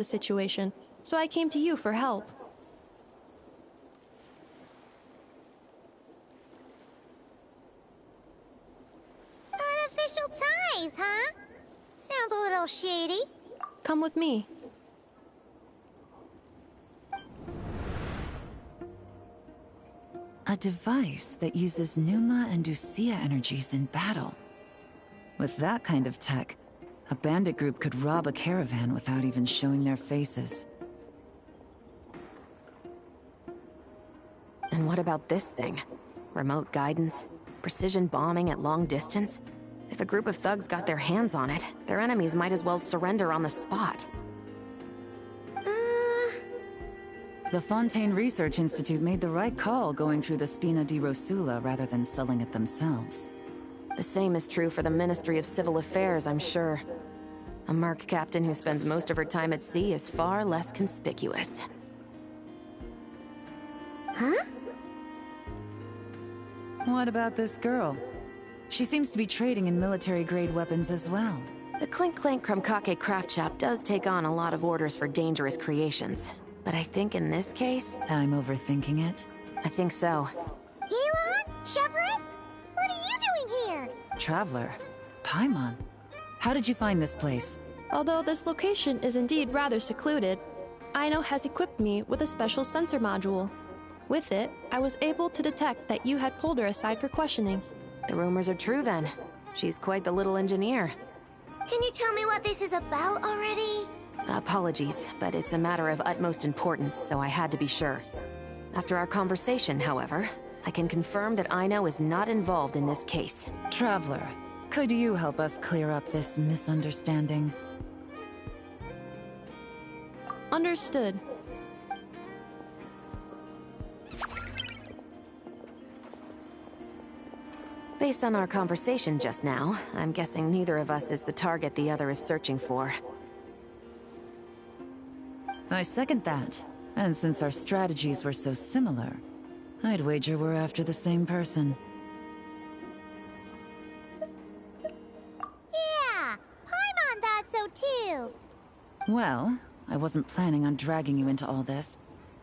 the situation, so I came to you for help. Unofficial ties, huh? Sounds a little shady. Come with me. A device that uses Pneuma and Ducia energies in battle. With that kind of tech, a bandit group could rob a caravan without even showing their faces. And what about this thing? Remote guidance? Precision bombing at long distance? If a group of thugs got their hands on it, their enemies might as well surrender on the spot. The Fontaine Research Institute made the right call going through the Spina di Rosula rather than selling it themselves. The same is true for the Ministry of Civil Affairs, I'm sure. A merc captain who spends most of her time at sea is far less conspicuous. Huh? What about this girl? She seems to be trading in military-grade weapons as well. The Clink Clank Krumkake craft shop does take on a lot of orders for dangerous creations. But I think in this case... I'm overthinking it. I think so. Elon? Chevrolet? What are you doing here? Traveler. Paimon. How did you find this place? Although this location is indeed rather secluded, Aino has equipped me with a special sensor module. With it, I was able to detect that you had pulled her aside for questioning. The rumors are true then. She's quite the little engineer. Can you tell me what this is about already? Apologies, but it's a matter of utmost importance, so I had to be sure. After our conversation, however, I can confirm that Aino is not involved in this case. Traveler, could you help us clear up this misunderstanding? Understood. Based on our conversation just now, I'm guessing neither of us is the target the other is searching for. I second that. And since our strategies were so similar, I'd wager we're after the same person. Yeah, Paimon thought so too. Well, I wasn't planning on dragging you into all this,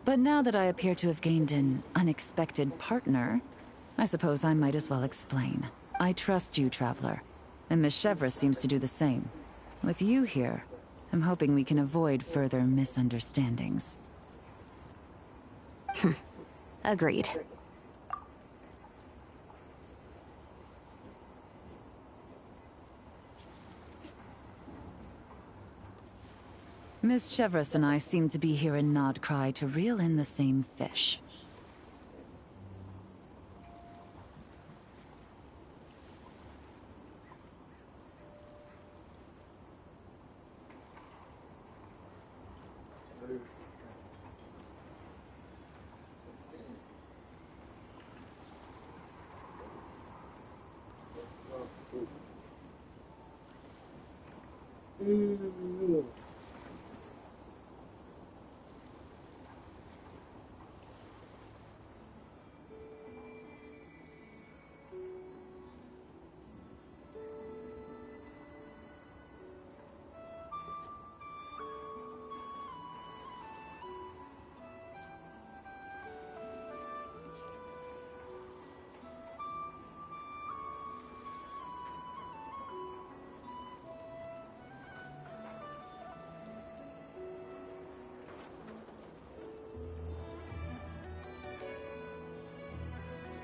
but now that I appear to have gained an unexpected partner, I suppose I might as well explain. I trust you, Traveler, and Miss Chevra seems to do the same. With you here, I'm hoping we can avoid further misunderstandings. Agreed. Miss Chevres and I seem to be here in Nodcry to reel in the same fish.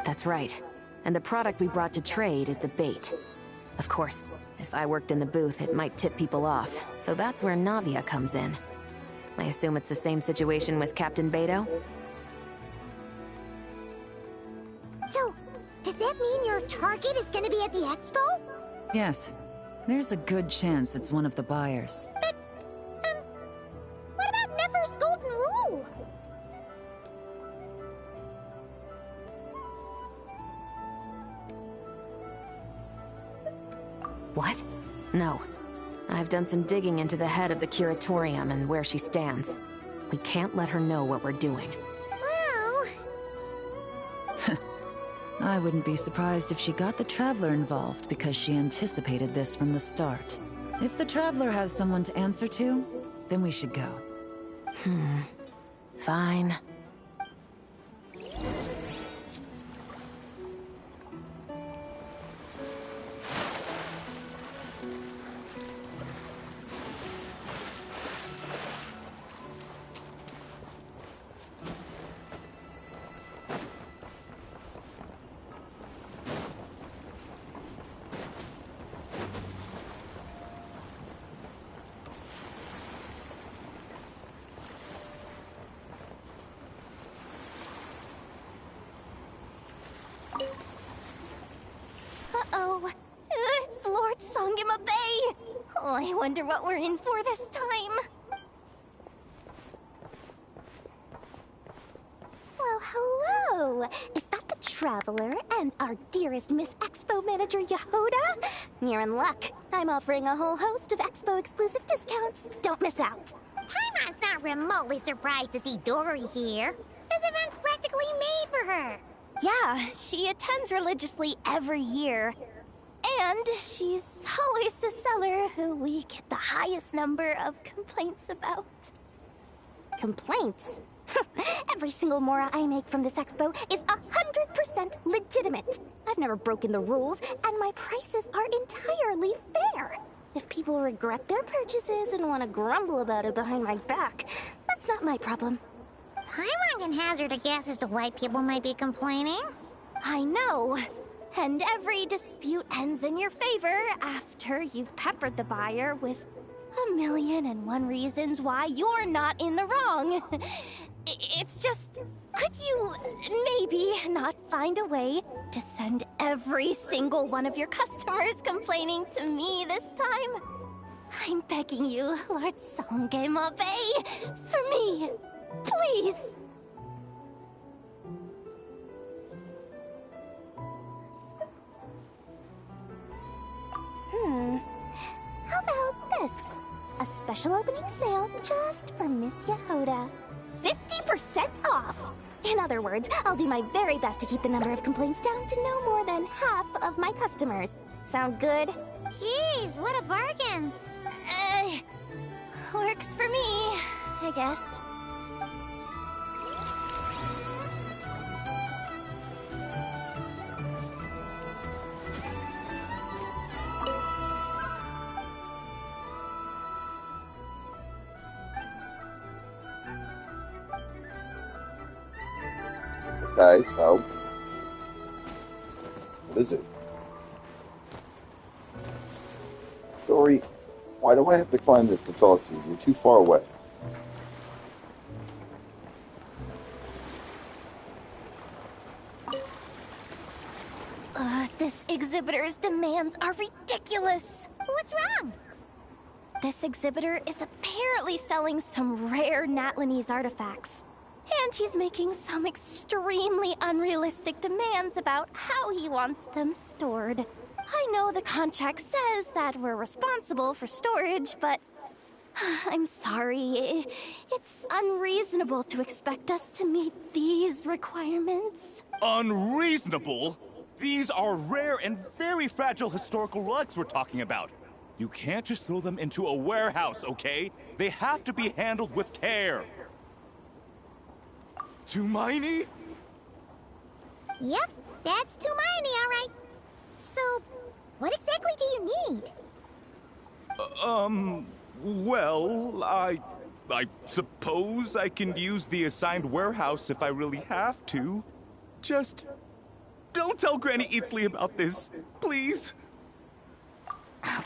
That's right. And the product we brought to trade is the bait. Of course, if I worked in the booth, it might tip people off, so that's where Navia comes in. I assume it's the same situation with Captain Beto? So, does that mean your target is gonna be at the expo? Yes. There's a good chance it's one of the buyers. But, what about Nefer's golden rule? What? No. I've done some digging into the head of the curatorium and where she stands. We can't let her know what we're doing. Well... I wouldn't be surprised if she got the Traveler involved because she anticipated this from the start. If the Traveler has someone to answer to, Then we should go. Fine. Uh-oh. It's Lord Songima Bay! Oh, I wonder what we're in for this time. Well, hello! Is that the Traveler and our dearest Miss Expo manager, Yehoda? You're in luck. I'm offering a whole host of Expo exclusive discounts. Don't miss out. Paimon's not remotely surprised to see Dory here. This event's practically made for her. Yeah, she attends religiously every year. And she's always the seller who we get the highest number of complaints about. Complaints? Every single mora I make from this expo is 100% legitimate. I've never broken the rules, and my prices are entirely fair. If people regret their purchases and want to grumble about it behind my back, that's not my problem. Paimon can hazard a guess as to why people might be complaining. I know. And every dispute ends in your favor after you've peppered the buyer with 1,000,001 reasons why you're not in the wrong. It's just, could you maybe not find a way to send every single one of your customers complaining to me this time? I'm begging you, Lord Songema Bay, for me, please. How about this? A special opening sale just for Miss Yehoda. 50% off! In other words, I'll do my very best to keep the number of complaints down to no more than half of my customers. Sound good? Jeez, what a bargain! Works for me, I guess. Okay, so what is it? Dory, why do I have to climb this to talk to you? You're too far away. This exhibitor's demands are ridiculous. What's wrong? This exhibitor is apparently selling some rare Natlanese artifacts. And he's making some extremely unrealistic demands about how he wants them stored. I know the contract says that we're responsible for storage, but I'm sorry. It's unreasonable to expect us to meet these requirements. Unreasonable? These are rare and very fragile historical relics we're talking about. You can't just throw them into a warehouse, okay? They have to be handled with care. Tumaini? Yep, that's Tumaini, all right. So, what exactly do you need? Well, I suppose I can use the assigned warehouse if I really have to. Just don't tell Granny Eatsley about this, please.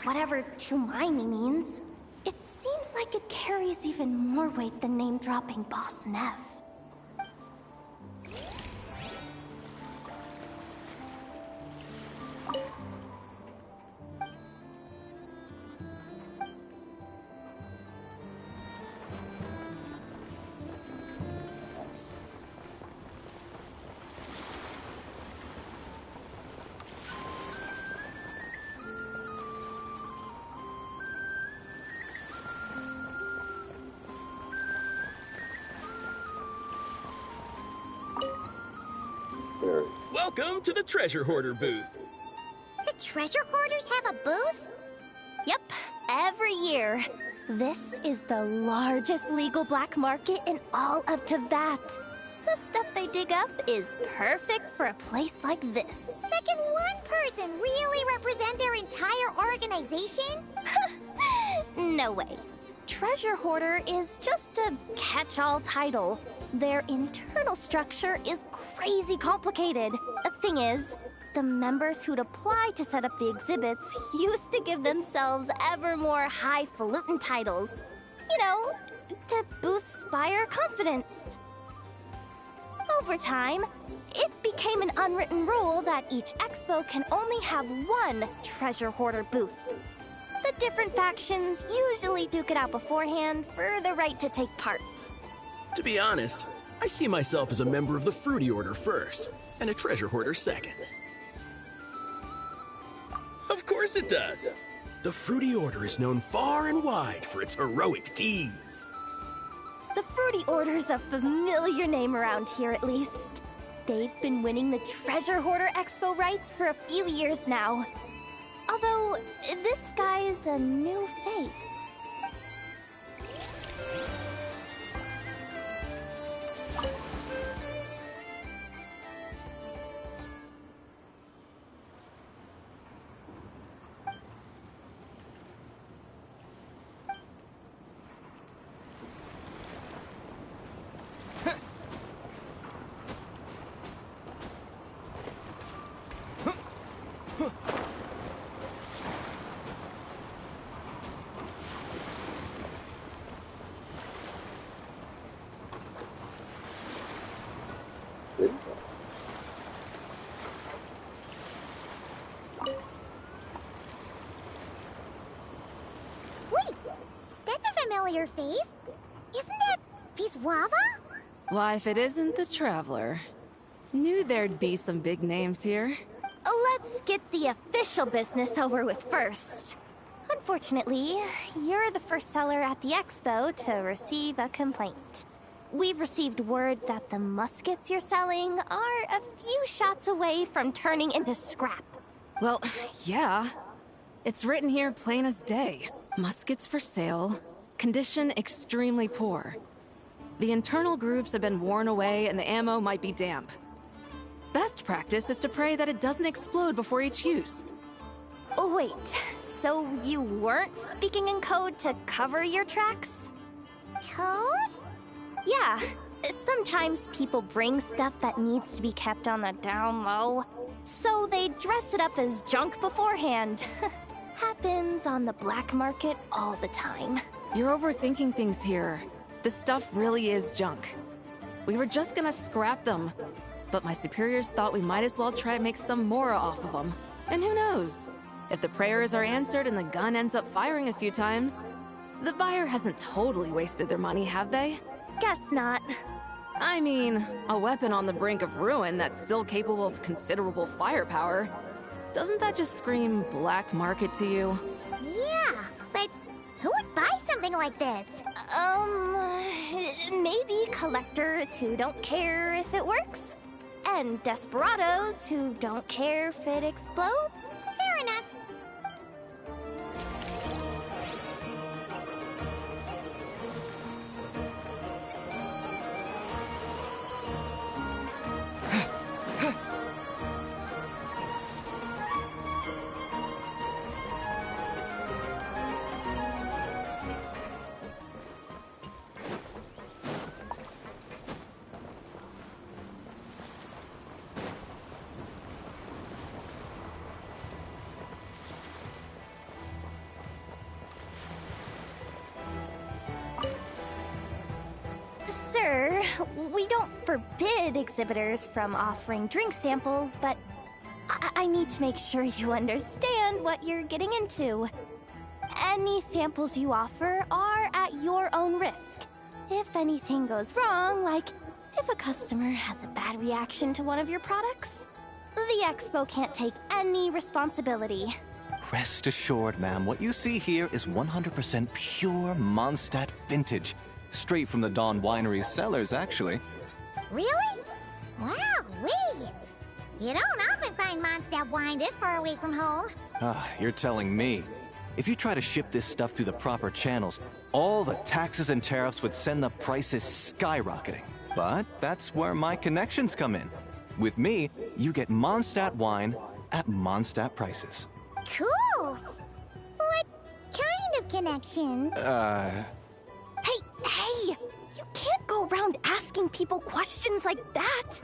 Whatever Tumaini means, it seems like it carries even more weight than name-dropping Boss Neff. Welcome to the Treasure Hoarder booth. The treasure hoarders have a booth? Yep, every year. This is the largest legal black market in all of Teyvat. The stuff they dig up is perfect for a place like this. But can one person really represent their entire organization? No way. Treasure Hoarder is just a catch-all title. Their internal structure is crazy complicated. The thing is, the members who'd apply to set up the exhibits used to give themselves ever more highfalutin titles. You know, to boost buyer confidence. Over time, it became an unwritten rule that each expo can only have one treasure hoarder booth. The different factions usually duke it out beforehand for the right to take part. To be honest, I see myself as a member of the Fruity Order first, and a treasure hoarder second. Of course it does. The Fruity Order is known far and wide for its heroic deeds. The Fruity Order's a familiar name around here, at least. They've been winning the Treasure Hoarder Expo rights for a few years now. Although, this guy's a new face. What is that? Wait, that's a familiar face. Isn't that Viswava? Why, if it isn't the Traveler. Knew there'd be some big names here. Let's get the official business over with first. Unfortunately, you're the first seller at the expo to receive a complaint. We've received word that the muskets you're selling are a few shots away from turning into scrap. Well, yeah. It's written here plain as day. Muskets for sale. Condition extremely poor. The internal grooves have been worn away and the ammo might be damp. Best practice is to pray that it doesn't explode before each use. Oh, wait, so you weren't speaking in code to cover your tracks? Code? Yeah, sometimes people bring stuff that needs to be kept on the down low. So they dress it up as junk beforehand. Happens on the black market all the time. You're overthinking things here. This stuff really is junk. We were just gonna scrap them, but my superiors thought we might as well try to make some more off of them. And who knows? If the prayers are answered and the gun ends up firing a few times, the buyer hasn't totally wasted their money, have they? Guess not. I mean, a weapon on the brink of ruin that's still capable of considerable firepower. Doesn't that just scream black market to you? Yeah, but who would buy something like this? Maybe collectors who don't care if it works. And desperados who don't care if it explodes. Fair enough. Sir, we don't forbid exhibitors from offering drink samples, but I need to make sure you understand what you're getting into. Any samples you offer are at your own risk. If anything goes wrong, like if a customer has a bad reaction to one of your products, the expo can't take any responsibility. Rest assured, ma'am, what you see here is 100% pure Mondstadt vintage. Straight from the Dawn Winery's cellars, actually. Really? Wow, wee! You don't often find Mondstadt wine this far away from home. Ah, you're telling me. If you try to ship this stuff through the proper channels, all the taxes and tariffs would send the prices skyrocketing. But that's where my connections come in. With me, you get Mondstadt wine at Mondstadt prices. Cool! What kind of connection? Hey! You can't go around asking people questions like that!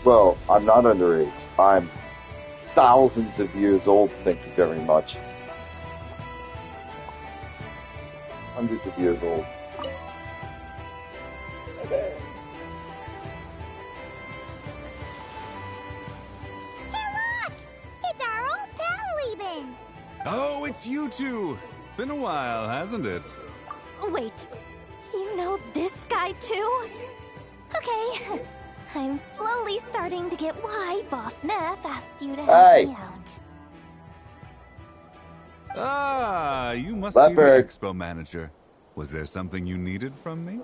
Well, I'm not underage. I'm thousands of years old, thank you very much. Hundreds of years old. Hey, look! It's our old pal leaving! Oh, it's you two! Been a while, hasn't it? Wait, you know this guy too? Okay, I'm slowly starting to get why Boss Neff asked you to help me out. Ah, you must be the expo manager. Was there something you needed from me?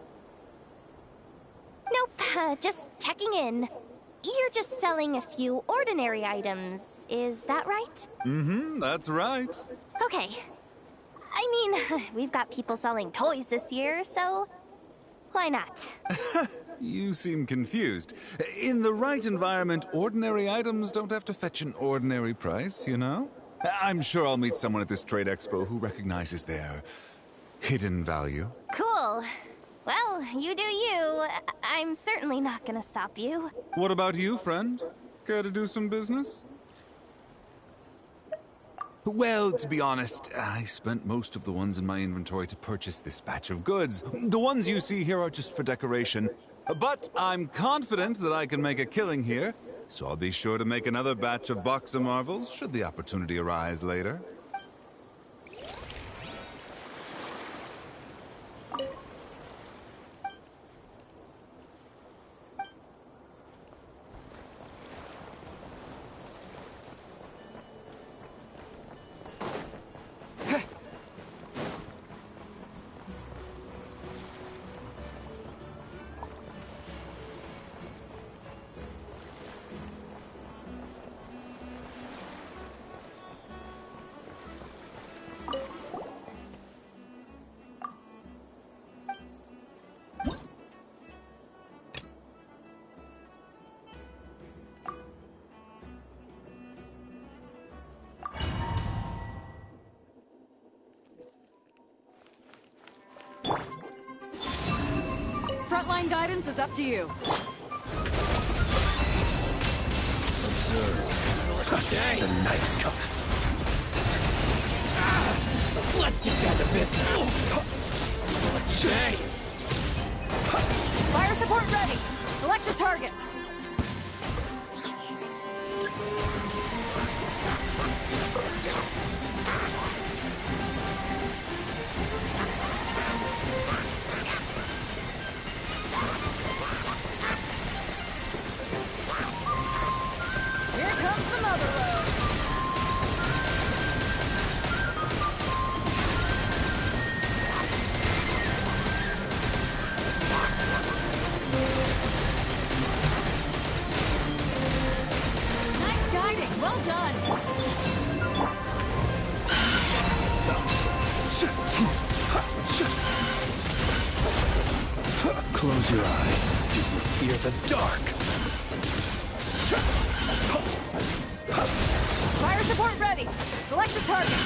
Nope, just checking in. You're just selling a few ordinary items, is that right? Mm-hmm, that's right. Okay. I mean, we've got people selling toys this year, so why not? You seem confused. In the right environment, ordinary items don't have to fetch an ordinary price, you know? I'm sure I'll meet someone at this trade expo who recognizes their hidden value. Cool. Well, you do you. I'm certainly not gonna stop you. What about you, friend? Care to do some business? Well, to be honest, I spent most of the ones in my inventory to purchase this batch of goods. The ones you see here are just for decoration. But I'm confident that I can make a killing here, so I'll be sure to make another batch of Box of Marvels should the opportunity arise later. Frontline guidance is up to you. Observe the night cometh. Let's get down to business. Okay. Fire support ready. Select a target. Here comes the mother load. Nice guiding. Well done. Close your eyes. Do you fear the dark? Fire support ready. Select a target.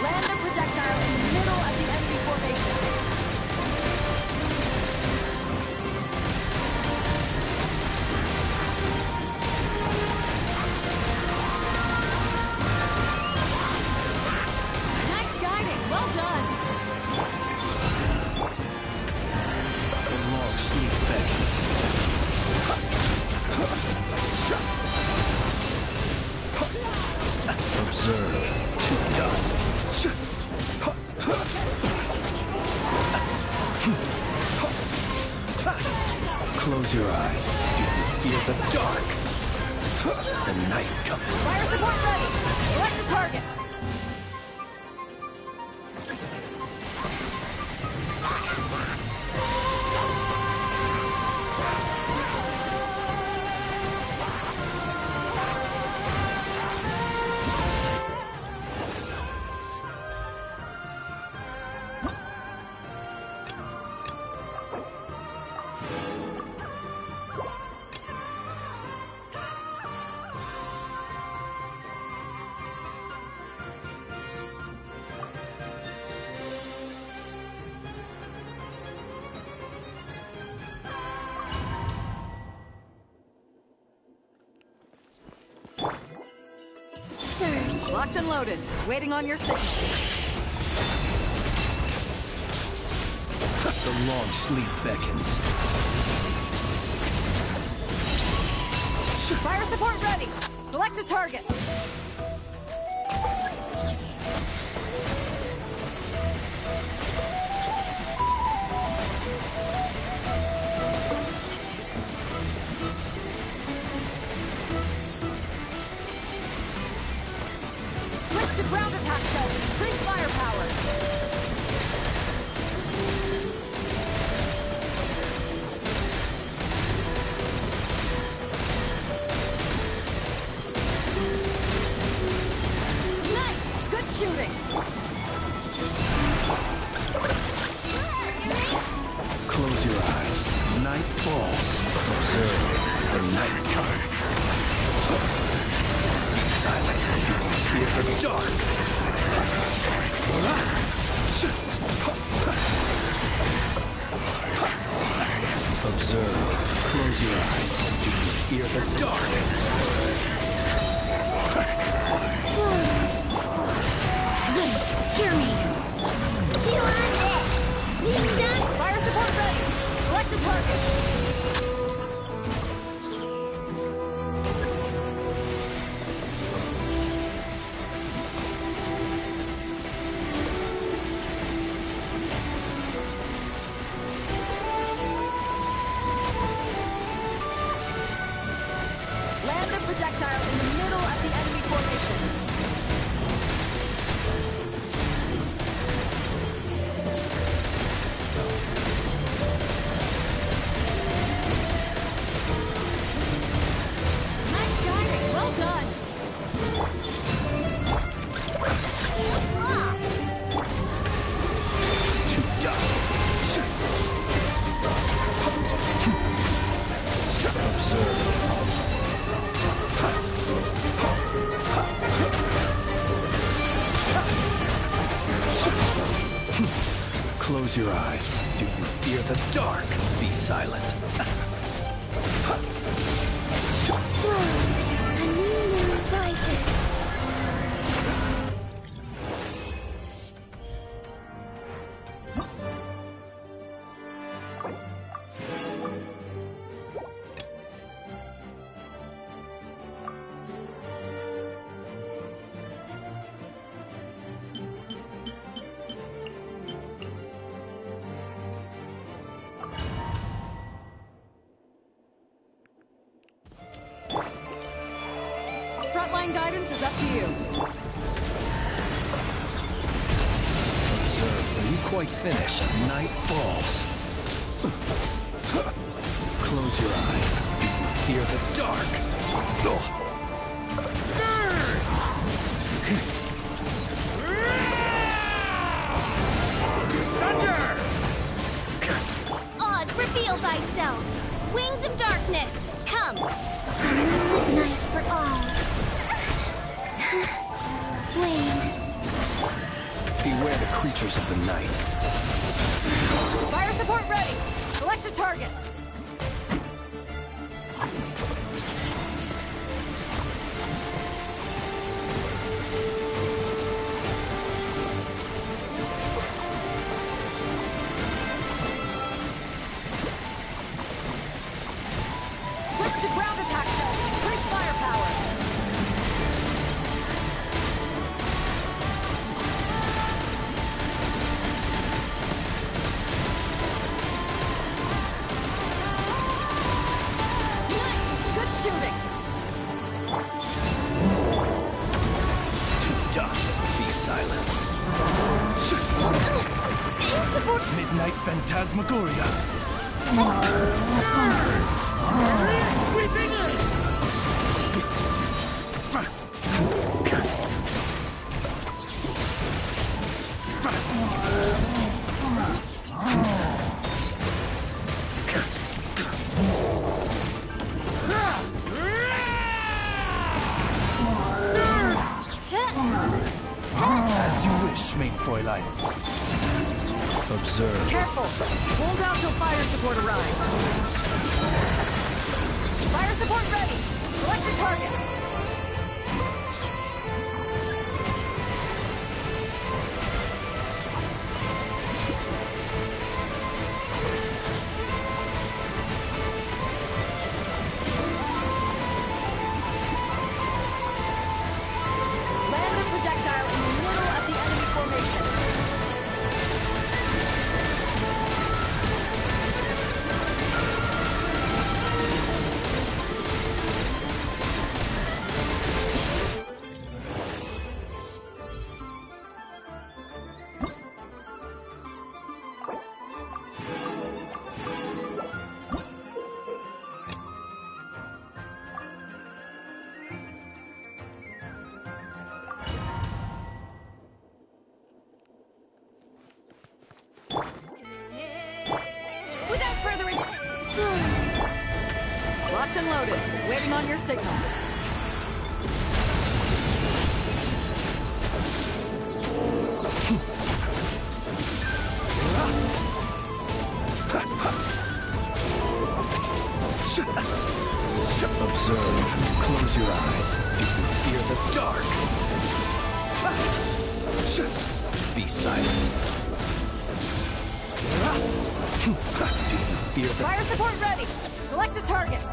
Land a projectile in the middle of the enemy formation. Observe to dust. Close your eyes. Do you fear the dark? The night comes. Fire support ready! Select the target! Locked and loaded. Waiting on your signal. The long sleep beckons. Fire support ready! Select a target! Switch to ground attack shells. Increase firepower. Shooting! Close your eyes. Night falls. Observe the night comes. Be silent. Fear the dark. Observe. Close your eyes. Do you fear the dark? Hear me. You want it? You done? Fire support ready! Select the target! Land the projectile in the middle of the enemy formation. Well done! To dust. Observe. Close your eyes. Do you fear the dark? Be silent. Frontline guidance is up to you. Observe. When you quite finish, night falls. Close your eyes. Fear the dark. Thunder! Oz, reveal thyself. Wings of darkness, come. Night for all. Wayne. Beware the creatures of the night. Fire support ready! Select a target! Switch to ground attack shells. Increase firepower. Midnight Phantasmagoria. Sweeping in! As you wish, main Fräulein. Observe. Careful! Hold out till fire support arrives. Fire support ready! Select your target! Land the projectile in the middle of the enemy formation. Without further ado, locked and loaded, waiting on your signal. Observe. Close your eyes. Do you fear the dark? Be silent. Do you fear the... Fire support ready! Select a target!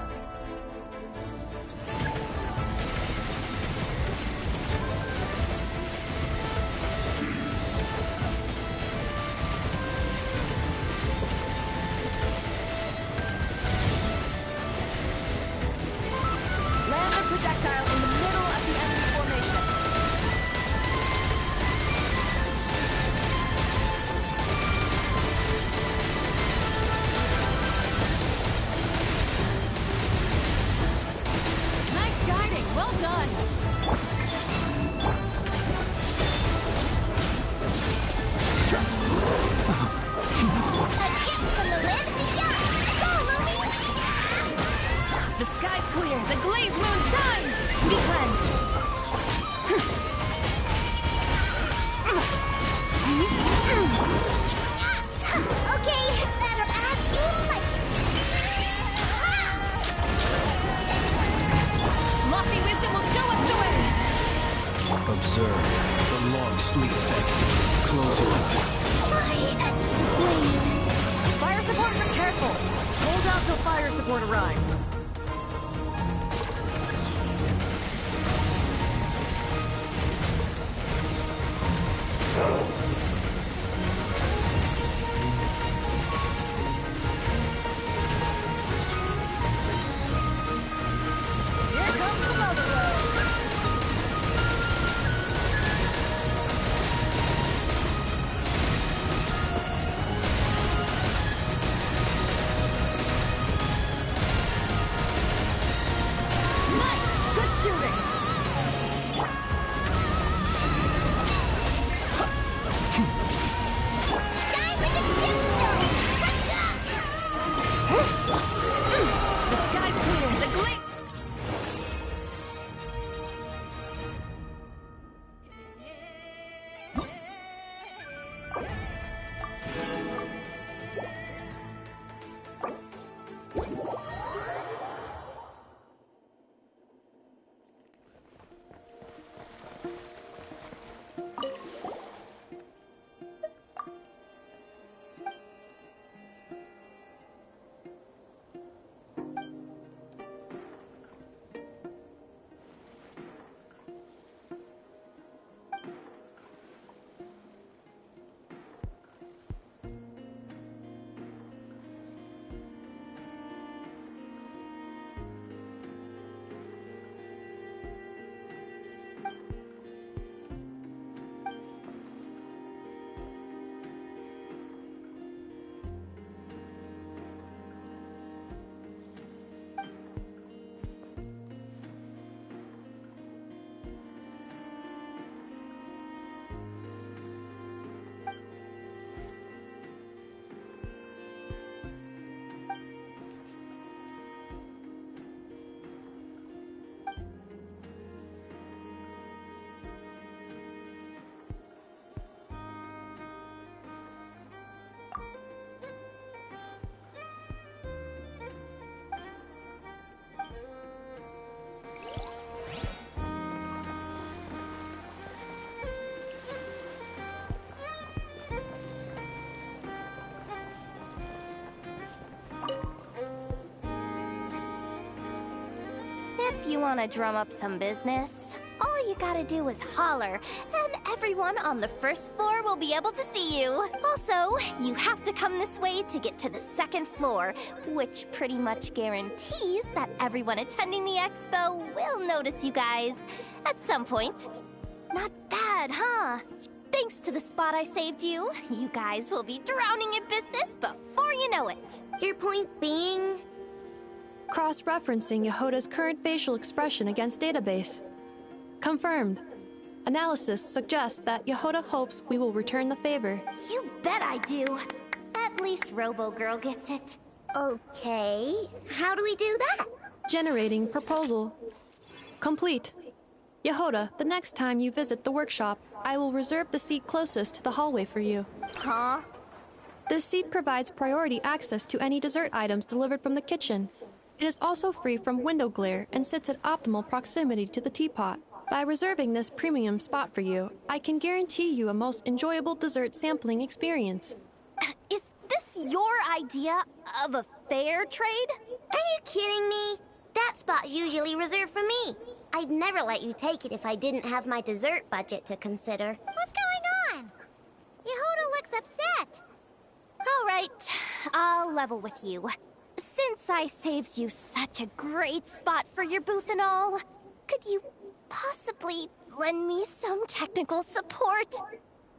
Land the projectile in the middle of the enemy formation. Nice guiding, well done! A gift from the land beyond! Go, Lumy! The sky's clear, the glazed moon shines! Be cleansed! Okay, better as you like. Lofty wisdom will show us the way! Observe. The long sleep beckons. Close your eyes. Fire support, but careful! Hold out till fire support arrives. Here comes the mother load! Nice! Good shooting! if you want to drum up some business, all you gotta do is holler, and everyone on the first floor will be able to see you. Also, you have to come this way to get to the second floor, which pretty much guarantees that everyone attending the expo will notice you guys at some point. Not bad, huh? Thanks to the spot I saved you, you guys will be drowning in business before you know it. Your point being? Cross-referencing Yehota's current facial expression against database. Confirmed. Analysis suggests that Yehota hopes we will return the favor. You bet I do. At least Robo-Girl gets it. Okay, how do we do that? Generating proposal. Complete. Yehota, the next time you visit the workshop, I will reserve the seat closest to the hallway for you. Huh? This seat provides priority access to any dessert items delivered from the kitchen. It is also free from window glare and sits at optimal proximity to the teapot. By reserving this premium spot for you, I can guarantee you a most enjoyable dessert sampling experience. Is this your idea of a fair trade? Are you kidding me? That spot's usually reserved for me. I'd never let you take it if I didn't have my dessert budget to consider. What's going on? Yehoda looks upset. All right, I'll level with you. Since I saved you such a great spot for your booth and all, could you possibly lend me some technical support?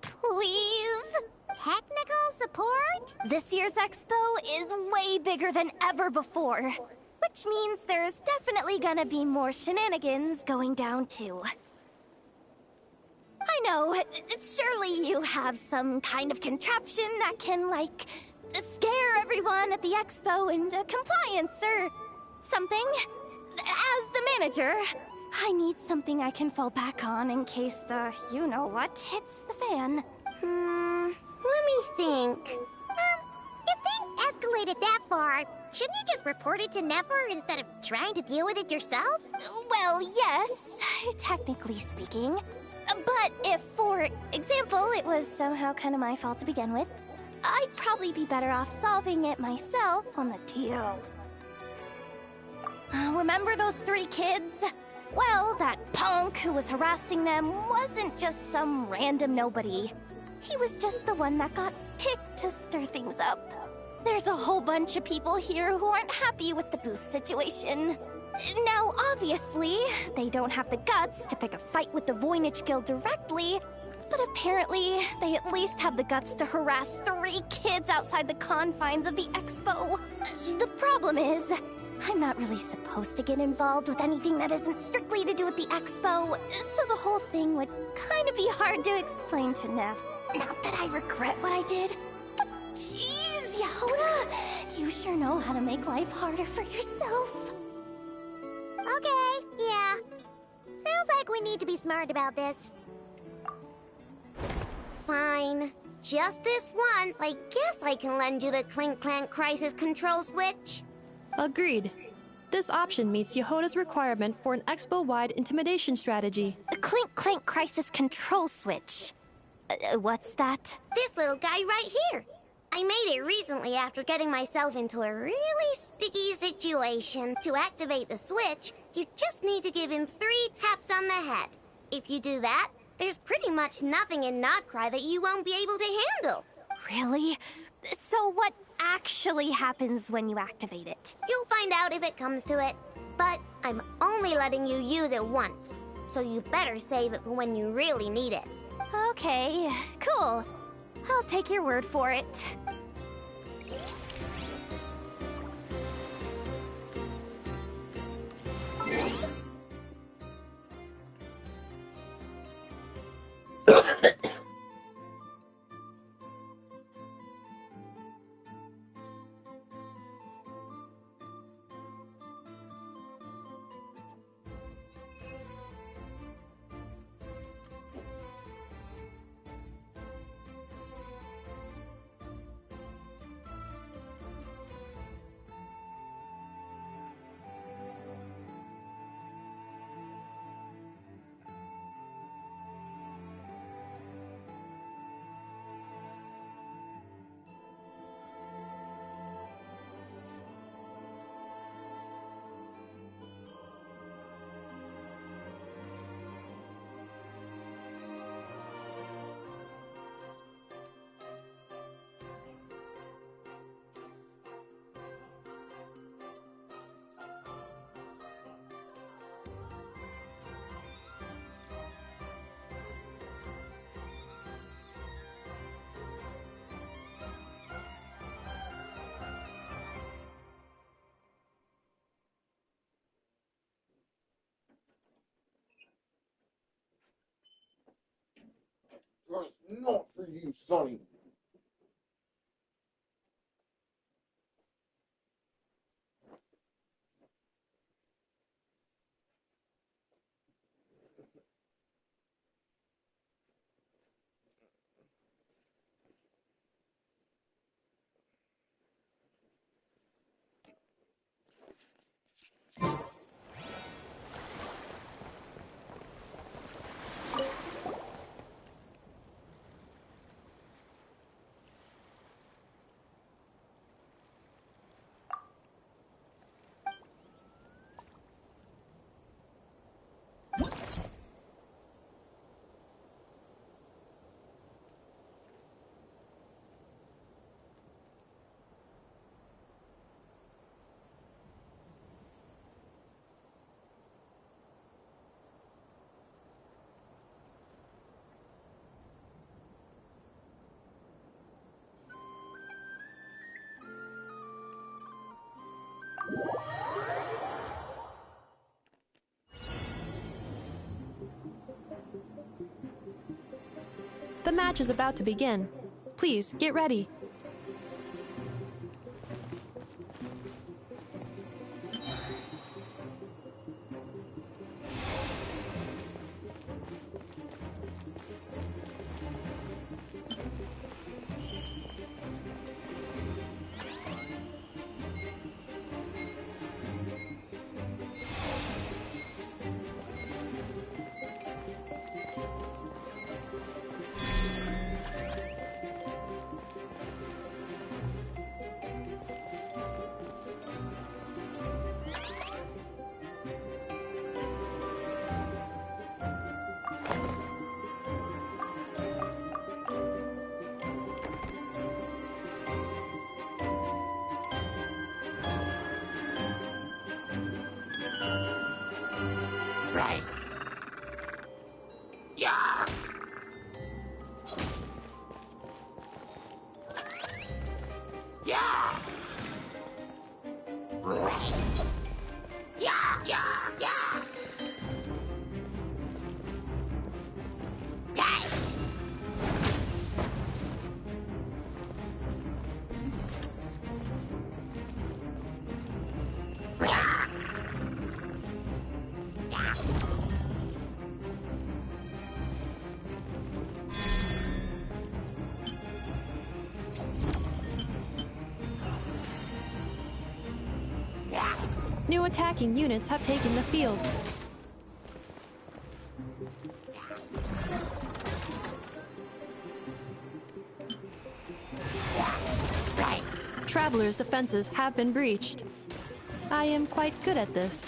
Please? Technical support? This year's expo is way bigger than ever before, which means there's definitely gonna be more shenanigans going down too. I know, surely you have some kind of contraption that can, like, scare everyone at the expo into compliance or something. As the manager, I need something I can fall back on in case the you-know-what hits the fan. Let me think. If things escalated that far, shouldn't you just report it to Nefer instead of trying to deal with it yourself? Well, yes, technically speaking. But if, for example, it was somehow kind of my fault to begin with, I'd probably be better off solving it myself on the DL. Remember those 3 kids? Well, that punk who was harassing them wasn't just some random nobody. He was just the one that got picked to stir things up. There's a whole bunch of people here who aren't happy with the booth situation. Now, obviously, they don't have the guts to pick a fight with the Voynich Guild directly, but apparently, they at least have the guts to harass 3 kids outside the confines of the expo. The problem is, I'm not really supposed to get involved with anything that isn't strictly to do with the expo, so the whole thing would kind of be hard to explain to Neff. Not that I regret what I did, but jeez, Yehoda, you sure know how to make life harder for yourself. Okay, yeah. Sounds like we need to be smart about this. Fine. Just this once, I guess I can lend you the Clink Clank Crisis Control Switch. Agreed. This option meets Yehota's requirement for an expo-wide intimidation strategy. The Clink Clank Crisis Control Switch. What's that? This little guy right here. I made it recently after getting myself into a really sticky situation. To activate the switch, you just need to give him 3 taps on the head. If you do that, there's pretty much nothing in Notcry that you won't be able to handle. Really? So what actually happens when you activate it? You'll find out if it comes to it. But I'm only letting you use it once, so you better save it for when you really need it. Okay, cool. I'll take your word for it. That is not for you, Sonny. The match is about to begin. Please, get ready. Right. Yeah. Yeah. Right. Yeah, yeah, yeah. Yeah. New attacking units have taken the field. Travelers' defenses have been breached. I am quite good at this.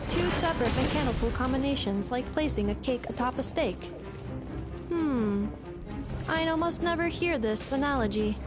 Two separate mechanical combinations, like placing a cake atop a steak. I'd almost never hear this analogy.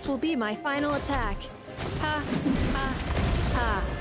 This will be my final attack. Ha, ha, ha.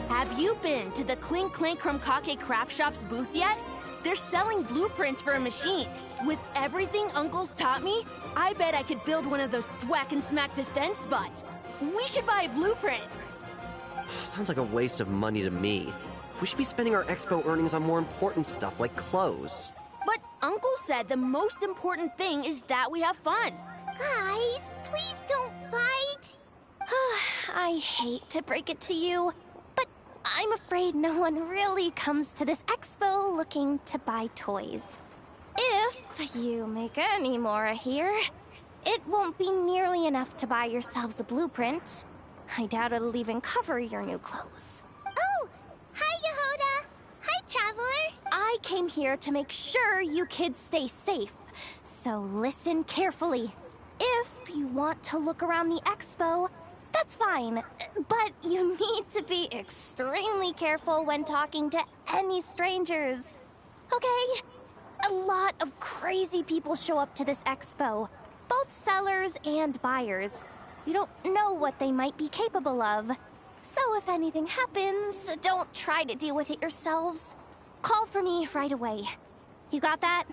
Have you been to the Clink Clink Krumkake Craft Shop's booth yet? They're selling blueprints for a machine. With everything Uncle's taught me, I bet I could build one of those thwack and smack defense bots. We should buy a blueprint. Sounds like a waste of money to me. We should be spending our expo earnings on more important stuff like clothes. But Uncle said the most important thing is that we have fun. Guys, please don't fight. I hate to break it to you, but I'm afraid no one really comes to this expo looking to buy toys. If you make any more here, it won't be nearly enough to buy yourselves a blueprint. I doubt it'll even cover your new clothes. Oh! Hi, Yehoda! Hi, Traveler! I came here to make sure you kids stay safe, so listen carefully. If you want to look around the expo, that's fine, but you need to be extremely careful when talking to any strangers. Okay? A lot of crazy people show up to this expo, both sellers and buyers. You don't know what they might be capable of. So if anything happens, don't try to deal with it yourselves. Call for me right away. You got that?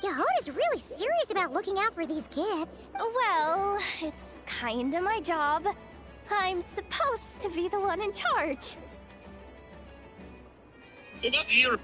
Yahota's really serious about looking out for these kids. Well, it's kinda my job. I'm supposed to be the one in charge. What's your...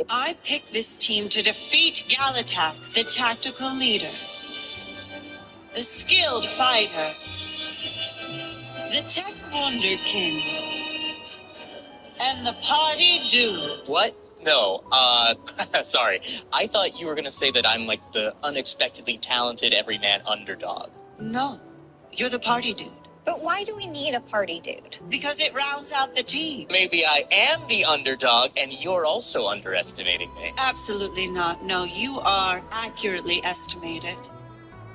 I picked this team to defeat Galatax, the tactical leader, the skilled fighter, the tech wunderkind, and the party dude. What? No, sorry. I thought you were gonna say that I'm like the unexpectedly talented everyman underdog. No, you're the party dude. But why do we need a party dude? Because it rounds out the team. Maybe I am the underdog and you're also underestimating me. Absolutely not. No, you are accurately estimated.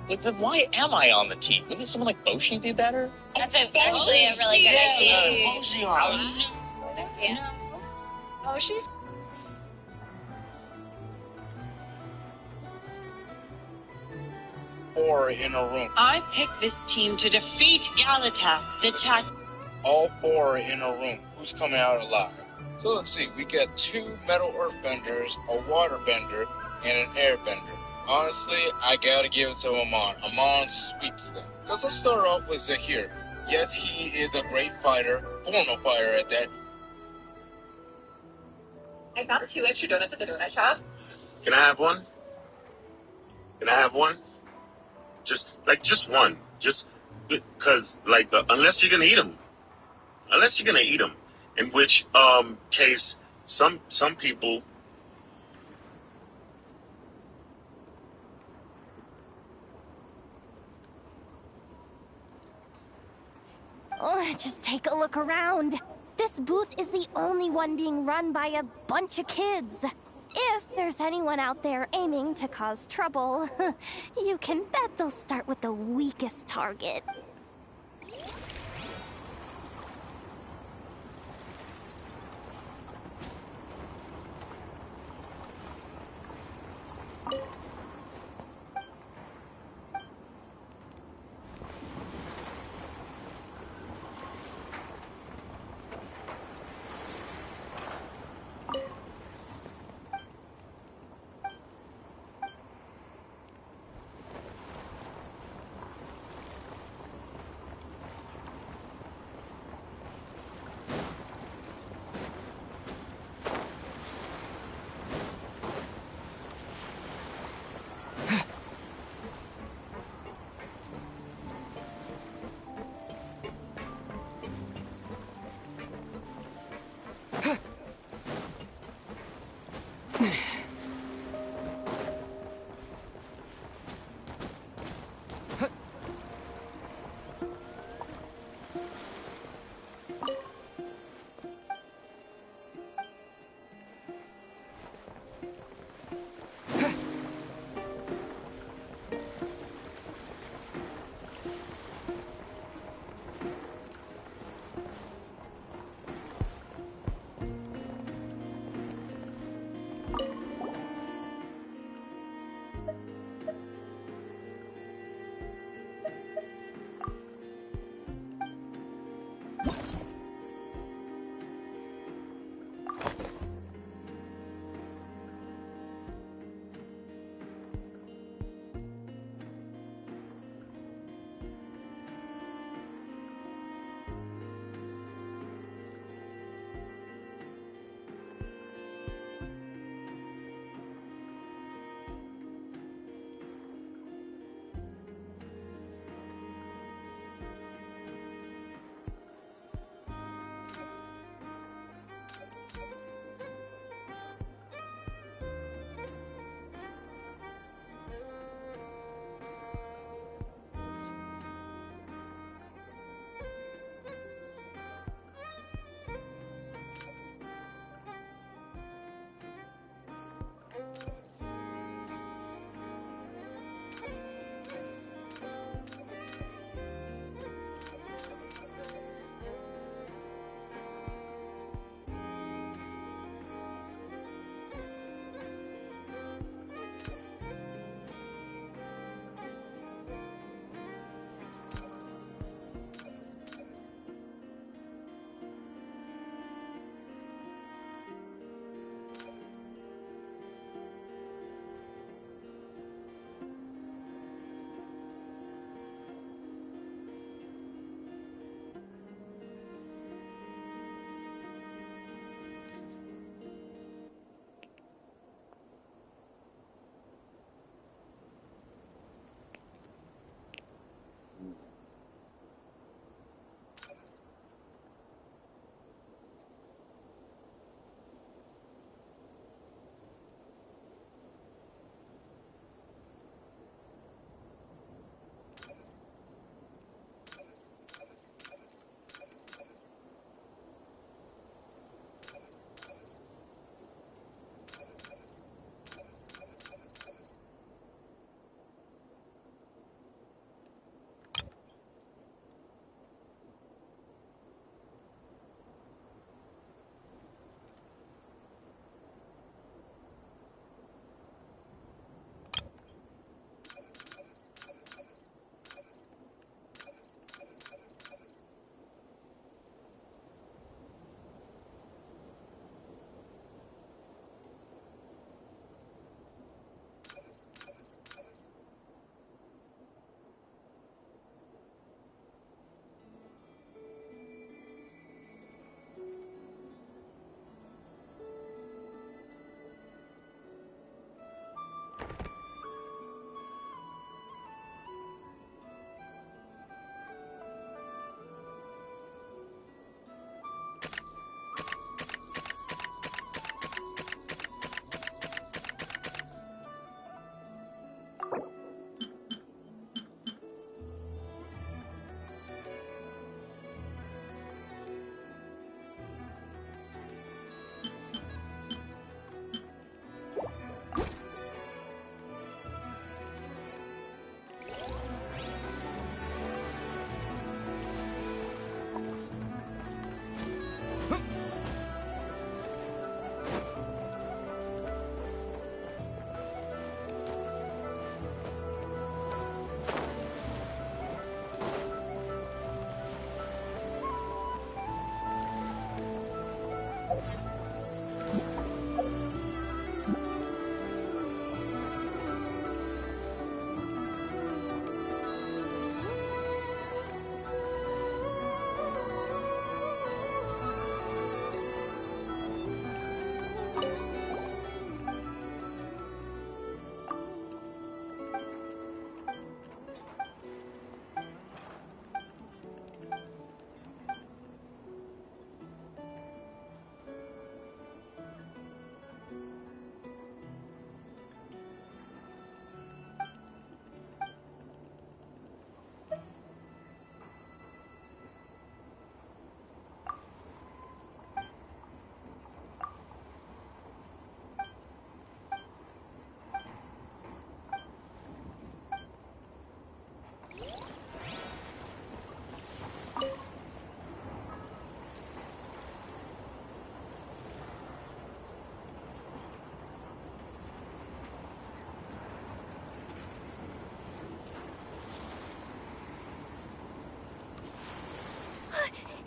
But then why am I on the team? Wouldn't someone like Boshi be better? That's actually a really good idea. Oh, she's... Four in a room. I picked this team to defeat Galatax, the tech... All four in a room. Who's coming out alive? So let's see. We got 2 metal earthbenders, a waterbender, and an airbender. Honestly, I gotta give it to Amon. Amon sweeps them. Because let's start off with Zahir. Yes, he is a great fighter, former fighter at that. I found 2 extra donuts at the donut shop. Can I have one? Can I have one? Just one. Just because, unless you're gonna eat them. Unless you're gonna eat them. In which case, some people... Oh, just take a look around. This booth is the only one being run by a bunch of kids. If there's anyone out there aiming to cause trouble, you can bet they'll start with the weakest target.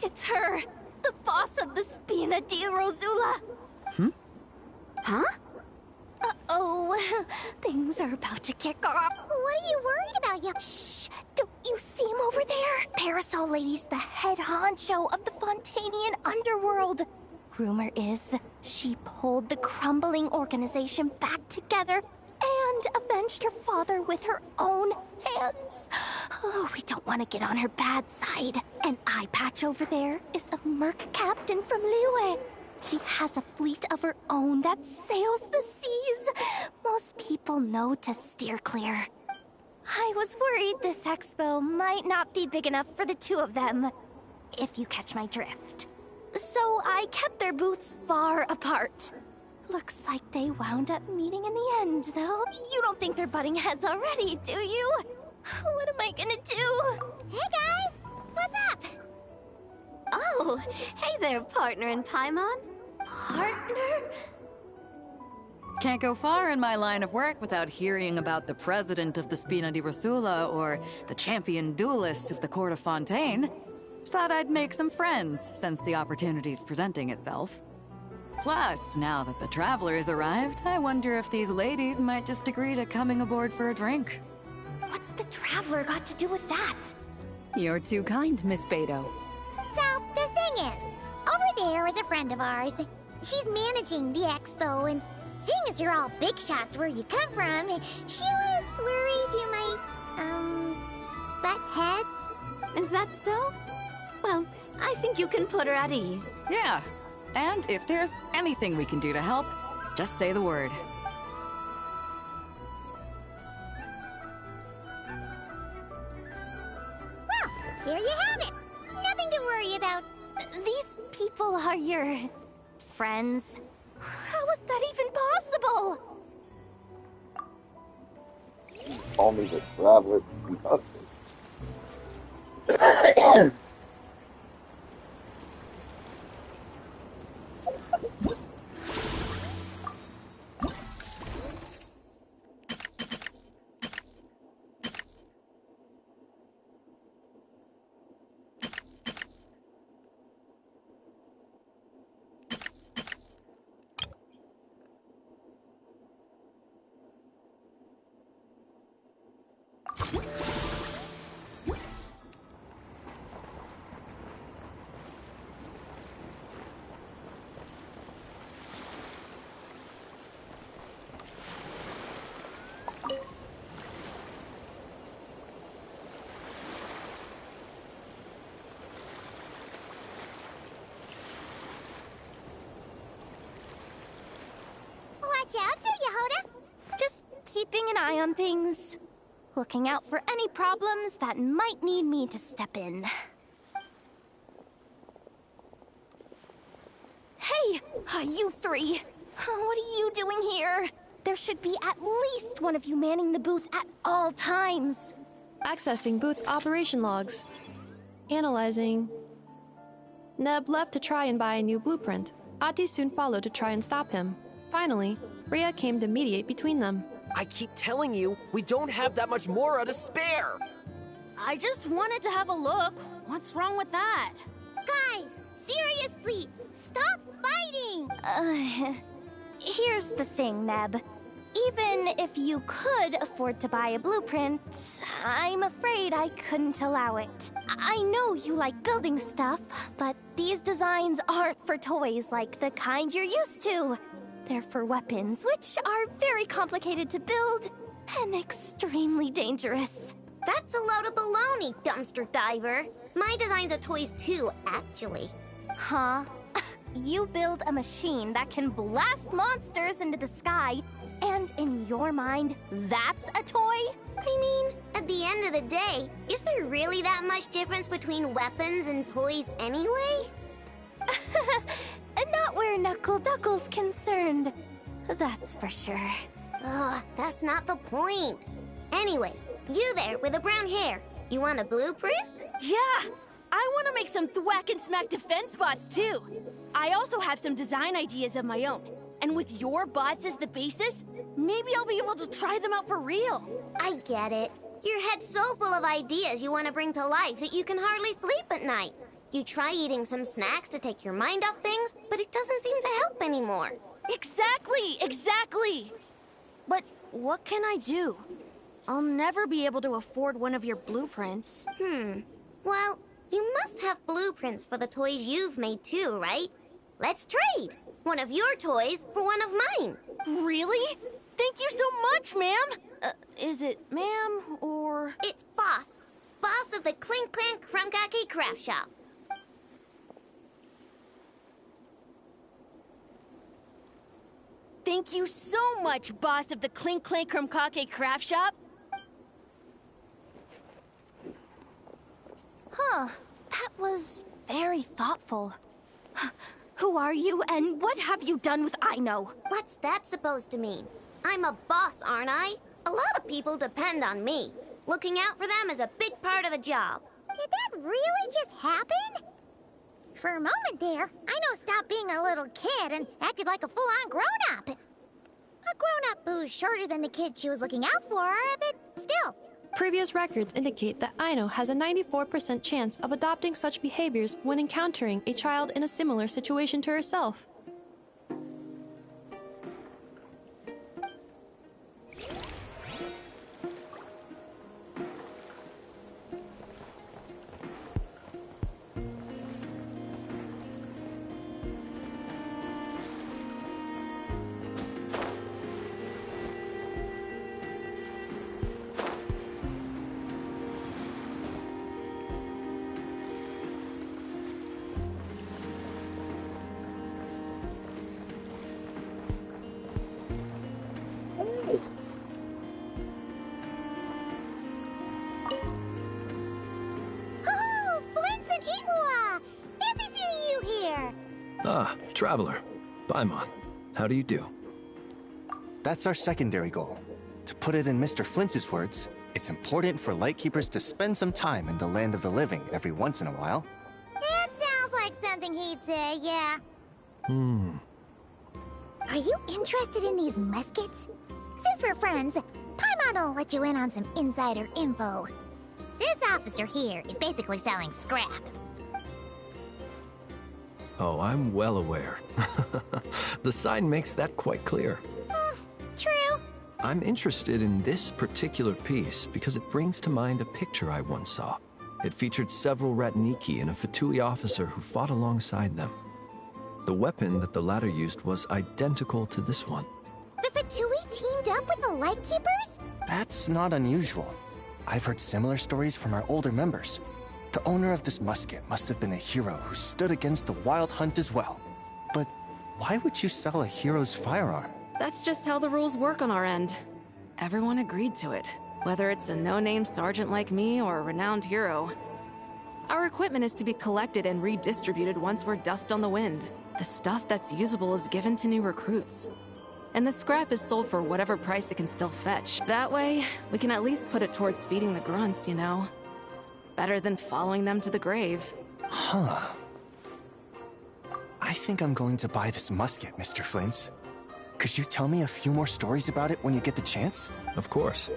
It's her, the boss of the Spina di Rosula. Huh? Uh-oh, things are about to kick off. What are you worried about, Shh! Don't you see him over there? Parasol Lady's the head honcho of the Fontanian underworld. Rumor is, she pulled the crumbling organization back together and avenged her father with her own hands. Oh, we don't want to get on her bad side. An eye patch over there is a merc captain from Liyue. She has a fleet of her own that sails the seas. Most people know to steer clear. I was worried this expo might not be big enough for the two of them, if you catch my drift. So I kept their booths far apart. Looks like they wound up meeting in the end, though. You don't think they're butting heads already, do you? What am I gonna do? Hey guys! What's up? Oh, hey there, partner in Paimon. Partner? Can't go far in my line of work without hearing about the president of the Spina di Rosula or the champion duelist of the court of Fontaine. Thought I'd make some friends since the opportunity's presenting itself. Plus, now that the traveler's arrived, I wonder if these ladies might just agree to coming aboard for a drink. What's the traveler got to do with that? You're too kind, Miss Beto. So, the thing is, over there is a friend of ours. She's managing the expo, and seeing as you're all big shots where you come from, she was worried you might, butt heads. Is that so? Well, I think you can put her at ease. Yeah, and if there's anything we can do to help, just say the word. Well, there you have it. Nothing to worry about. These people are your friends. How is that even possible? Call me the traveler. Watch out, do you, Hoda? Just keeping an eye on things. Looking out for any problems that might need me to step in. Hey, you three! What are you doing here? There should be at least one of you manning the booth at all times. Accessing booth operation logs. Analyzing. Neb left to try and buy a new blueprint. Ati soon followed to try and stop him. Finally, Rhea came to mediate between them. I keep telling you, we don't have that much Mora to spare! I just wanted to have a look. What's wrong with that? Guys, seriously, stop fighting! Here's the thing, Neb. Even if you could afford to buy a blueprint, I'm afraid I couldn't allow it. I know you like building stuff, but these designs aren't for toys like the kind you're used to. They're for weapons, which are very complicated to build and extremely dangerous. That's a load of baloney, dumpster diver. My designs are toys too, actually. Huh? You build a machine that can blast monsters into the sky, and in your mind, that's a toy? I mean, at the end of the day, is there really that much difference between weapons and toys anyway? Not where Knuckle Duckle's concerned. That's for sure. Ugh, that's not the point. Anyway, you there with the brown hair, you want a blueprint? Yeah! I want to make some thwack and smack defense bots too. I also have some design ideas of my own. And with your bots as the basis, maybe I'll be able to try them out for real. I get it. Your head's so full of ideas you want to bring to life that you can hardly sleep at night. You try eating some snacks to take your mind off things, but it doesn't seem to help anymore. Exactly! But what can I do? I'll never be able to afford one of your blueprints. Well, you must have blueprints for the toys you've made too, right? Let's trade! One of your toys for one of mine. Really? Thank you so much, ma'am! Is it ma'am, or...? It's Boss. Boss of the Clink Clank Krumkake Craft Shop. Thank you so much, boss of the Clink Clank Krumkake Craft Shop. Huh, that was very thoughtful. Who are you, and what have you done with Aino? What's that supposed to mean? I'm a boss, aren't I? A lot of people depend on me. Looking out for them is a big part of the job. Did that really just happen? For a moment there, Aino stopped being a little kid and acted like a full-on grown-up. A grown-up who's shorter than the kid she was looking out for, but still. Previous records indicate that Aino has a 94% chance of adopting such behaviors when encountering a child in a similar situation to herself. Ah, Traveler. Paimon. How do you do? That's our secondary goal. To put it in Mr. Flintz's words, it's important for Lightkeepers to spend some time in the land of the living every once in a while. That sounds like something he'd say, yeah. Are you interested in these muskets? Since we're friends, Paimon will let you in on some insider info. This officer here is basically selling scrap. Oh, I'm well aware. The sign makes that quite clear. True. I'm interested in this particular piece because it brings to mind a picture I once saw. It featured several Ratniki and a Fatui officer who fought alongside them. The weapon that the latter used was identical to this one. The Fatui teamed up with the Lightkeepers? That's not unusual. I've heard similar stories from our older members. The owner of this musket must have been a hero who stood against the Wild Hunt as well. But why would you sell a hero's firearm? That's just how the rules work on our end. Everyone agreed to it, whether it's a no-name sergeant like me or a renowned hero. Our equipment is to be collected and redistributed once we're dust on the wind. The stuff that's usable is given to new recruits. And the scrap is sold for whatever price it can still fetch. That way, we can at least put it towards feeding the grunts, you know? Better than following them to the grave. Huh. I think I'm going to buy this musket, Mr. Flintz. Could you tell me a few more stories about it when you get the chance? Of course.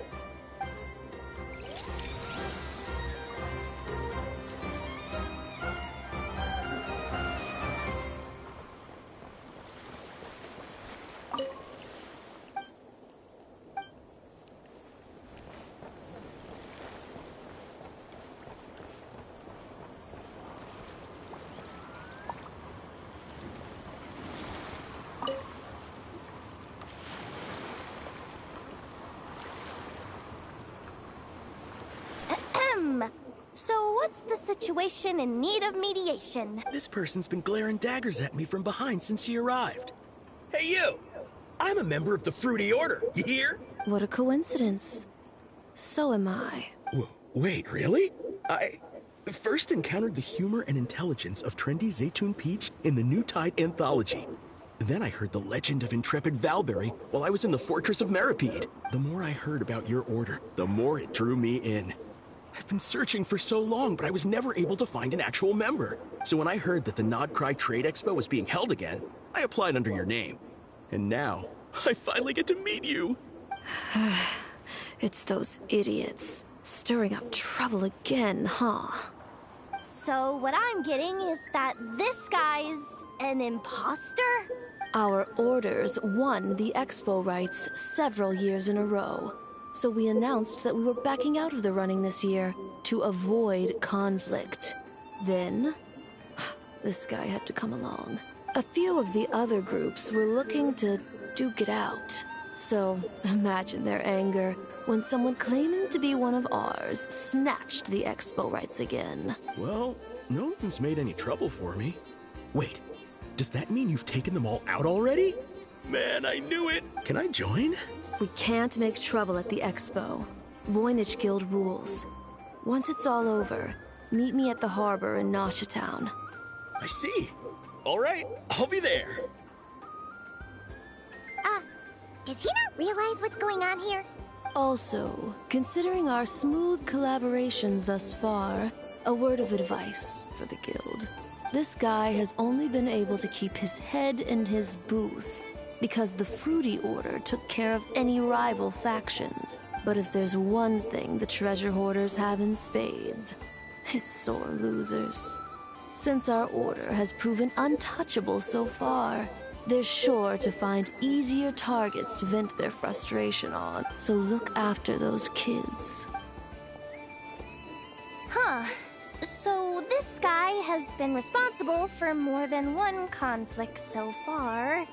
So what's the situation in need of mediation? This person's been glaring daggers at me from behind since she arrived. Hey, you! I'm a member of the Fruity Order, you hear? What a coincidence. So am I. Wait, really? I first encountered the humor and intelligence of trendy Zaytun Peach in the New Tide anthology. Then I heard the legend of intrepid Valberry while I was in the Fortress of Meripede. The more I heard about your order, the more it drew me in. I've been searching for so long, but I was never able to find an actual member. So when I heard that the Nodcry Trade Expo was being held again, I applied under your name. And now, I finally get to meet you. It's those idiots. Stirring up trouble again, huh? So what I'm getting is that this guy's an imposter? Our orders won the expo rights several years in a row, so we announced that we were backing out of the running this year to avoid conflict. Then, this guy had to come along. A few of the other groups were looking to duke it out, so imagine their anger when someone claiming to be one of ours snatched the expo rights again. Well, no one's made any trouble for me. Wait, does that mean you've taken them all out already? Man, I knew it! Can I join? We can't make trouble at the expo. Voynich Guild rules. Once it's all over, meet me at the harbor in Nasha Town. I see. All right, I'll be there. Does he not realize what's going on here? Also, considering our smooth collaborations thus far, a word of advice for the guild. This guy has only been able to keep his head in his booth because the Fruity Order took care of any rival factions. But if there's one thing the treasure hoarders have in spades, it's sore losers. Since our order has proven untouchable so far, they're sure to find easier targets to vent their frustration on. So look after those kids. Huh. So this guy has been responsible for more than one conflict so far.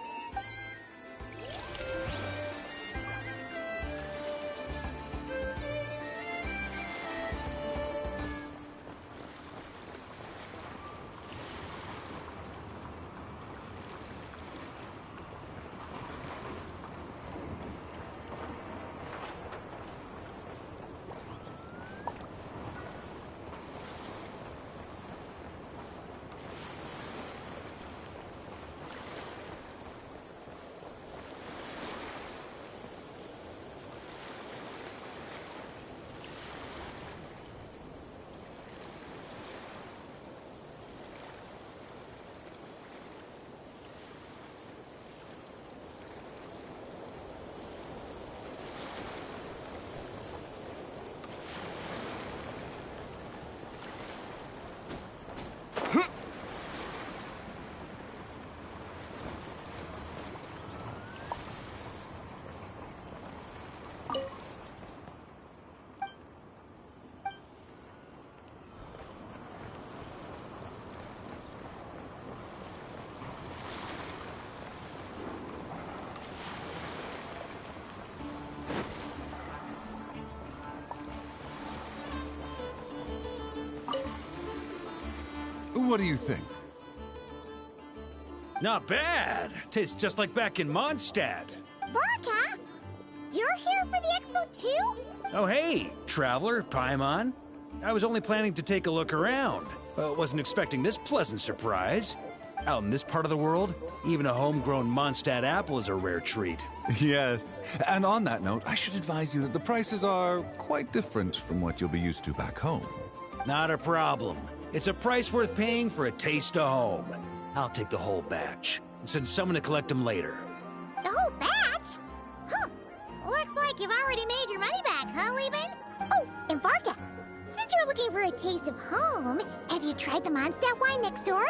What do you think? Not bad. Tastes just like back in Mondstadt. Vorka! You're here for the expo too? Oh hey, Traveler, Paimon. I was only planning to take a look around. Wasn't expecting this pleasant surprise. Out in this part of the world, even a homegrown Mondstadt apple is a rare treat. Yes, and on that note, I should advise you that the prices are quite different from what you'll be used to back home. Not a problem. It's a price worth paying for a taste of home. I'll take the whole batch and send someone to collect them later. The whole batch? Huh. Looks like you've already made your money back, huh, Leben? Oh, and Varga, since you're looking for a taste of home, have you tried the Mondstadt wine next door?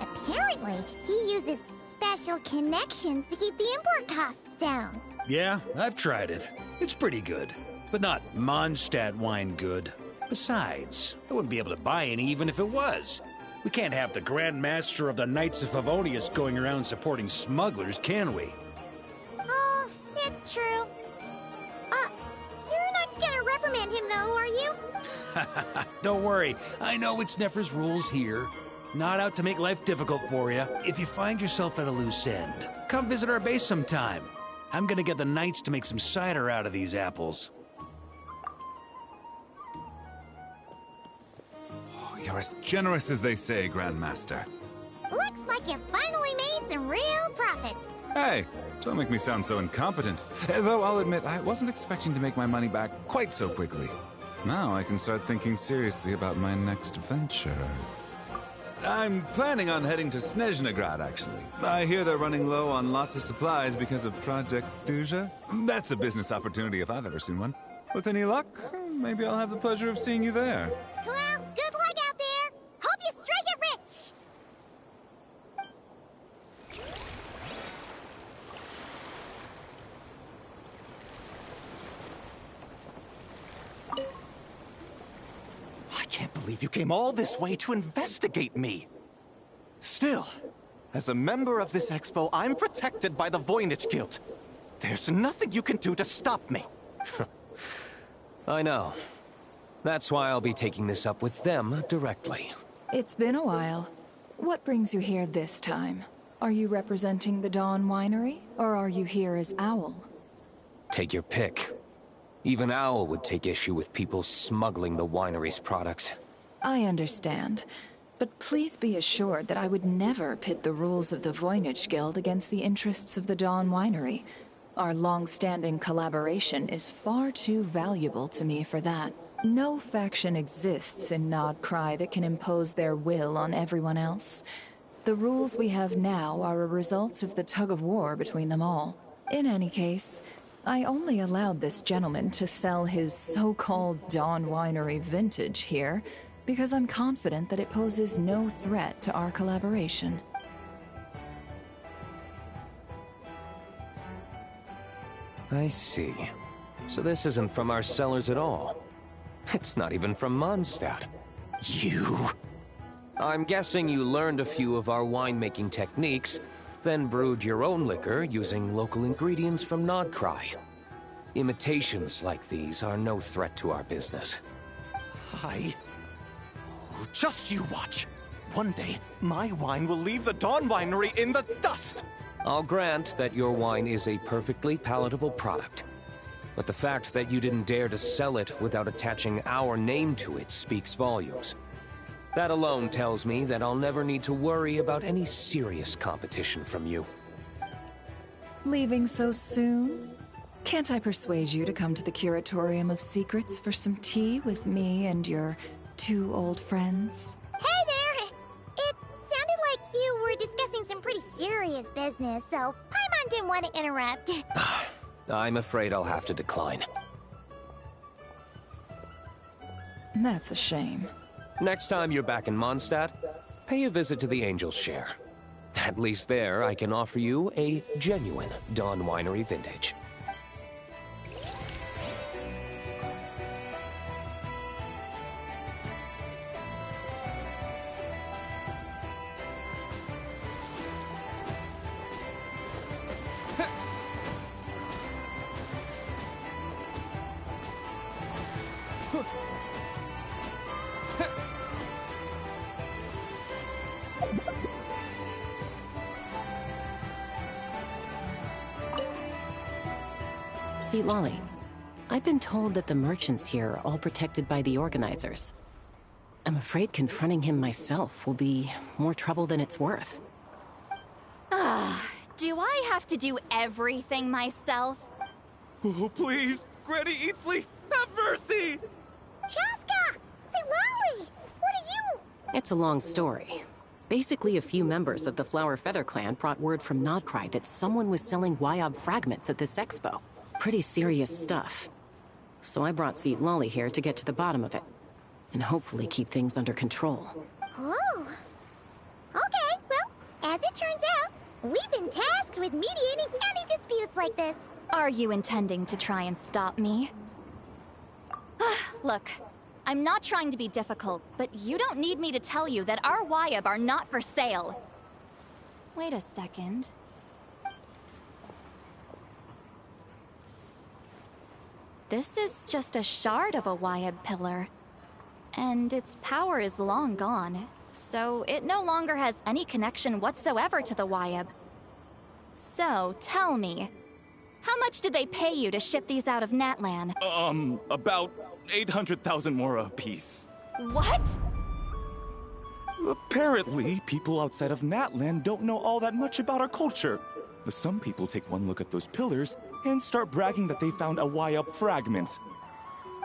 Apparently, he uses special connections to keep the import costs down. Yeah, I've tried it. It's pretty good, but not Mondstadt wine good. Besides, I wouldn't be able to buy any even if it was. We can't have the Grand Master of the Knights of Favonius going around supporting smugglers, can we? Oh, that's true. You're not gonna reprimand him though, are you? Don't worry, I know it's Nefer's rules here. Not out to make life difficult for you. If you find yourself at a loose end, come visit our base sometime. I'm gonna get the Knights to make some cider out of these apples. You're as generous as they say, Grandmaster. Looks like you finally made some real profit. Hey, don't make me sound so incompetent. Though I'll admit, I wasn't expecting to make my money back quite so quickly. Now I can start thinking seriously about my next venture. I'm planning on heading to Snezhnegrad, actually. I hear they're running low on lots of supplies because of Project Stuja. That's a business opportunity if I've ever seen one. With any luck, maybe I'll have the pleasure of seeing you there. Well, good luck out there. believe you came all this way to investigate me. Still, as a member of this expo, I'm protected by the Voynich Guild. There's nothing you can do to stop me. I know. That's why I'll be taking this up with them directly. It's been a while. What brings you here this time? Are you representing the Dawn Winery, or are you here as Owl? Take your pick. Even Owl would take issue with people smuggling the winery's products. I understand. But please be assured that I would never pit the rules of the Voynich Guild against the interests of the Dawn Winery. Our long-standing collaboration is far too valuable to me for that. No faction exists in Nodcry that can impose their will on everyone else. The rules we have now are a result of the tug-of-war between them all. In any case, I only allowed this gentleman to sell his so-called Dawn Winery vintage here because I'm confident that it poses no threat to our collaboration. I see. So this isn't from our cellars at all. It's not even from Mondstadt. You... I'm guessing you learned a few of our winemaking techniques, then brewed your own liquor using local ingredients from Nodcry. Imitations like these are no threat to our business. Just you watch. One day, my wine will leave the Dawn Winery in the dust! I'll grant that your wine is a perfectly palatable product. But the fact that you didn't dare to sell it without attaching our name to it speaks volumes. That alone tells me that I'll never need to worry about any serious competition from you. Leaving so soon? Can't I persuade you to come to the Curatorium of Secrets for some tea with me and your two old friends? Hey there! It sounded like you were discussing some pretty serious business, so Paimon didn't want to interrupt. I'm afraid I'll have to decline. That's a shame. Next time you're back in Mondstadt, pay a visit to the Angel's Share. At least there, I can offer you a genuine Dawn Winery vintage. See, Lolly, I've been told that the merchants here are all protected by the organizers. I'm afraid confronting him myself will be more trouble than it's worth. Do I have to do everything myself? Oh, please! Granny Eatsley, have mercy! Chaska! Say, Lolly! What are you? It's a long story. Basically, a few members of the Flower Feather Clan brought word from Nodcry that someone was selling Wyob fragments at this expo. Pretty serious stuff. So I brought Seat Lolly here to get to the bottom of it, and hopefully keep things under control. Oh. Okay, well, as it turns out, we've been tasked with mediating any disputes like this. Are you intending to try and stop me? Look, I'm not trying to be difficult, but you don't need me to tell you that our Wyob are not for sale. Wait a second. This is just a shard of a Wyob pillar. And its power is long gone, so it no longer has any connection whatsoever to the Wyob. So, tell me, how much did they pay you to ship these out of Natlan? About 800,000 more apiece. What? Apparently, people outside of Natlan don't know all that much about our culture. Some people take one look at those pillars and start bragging that they found a Wyob fragment.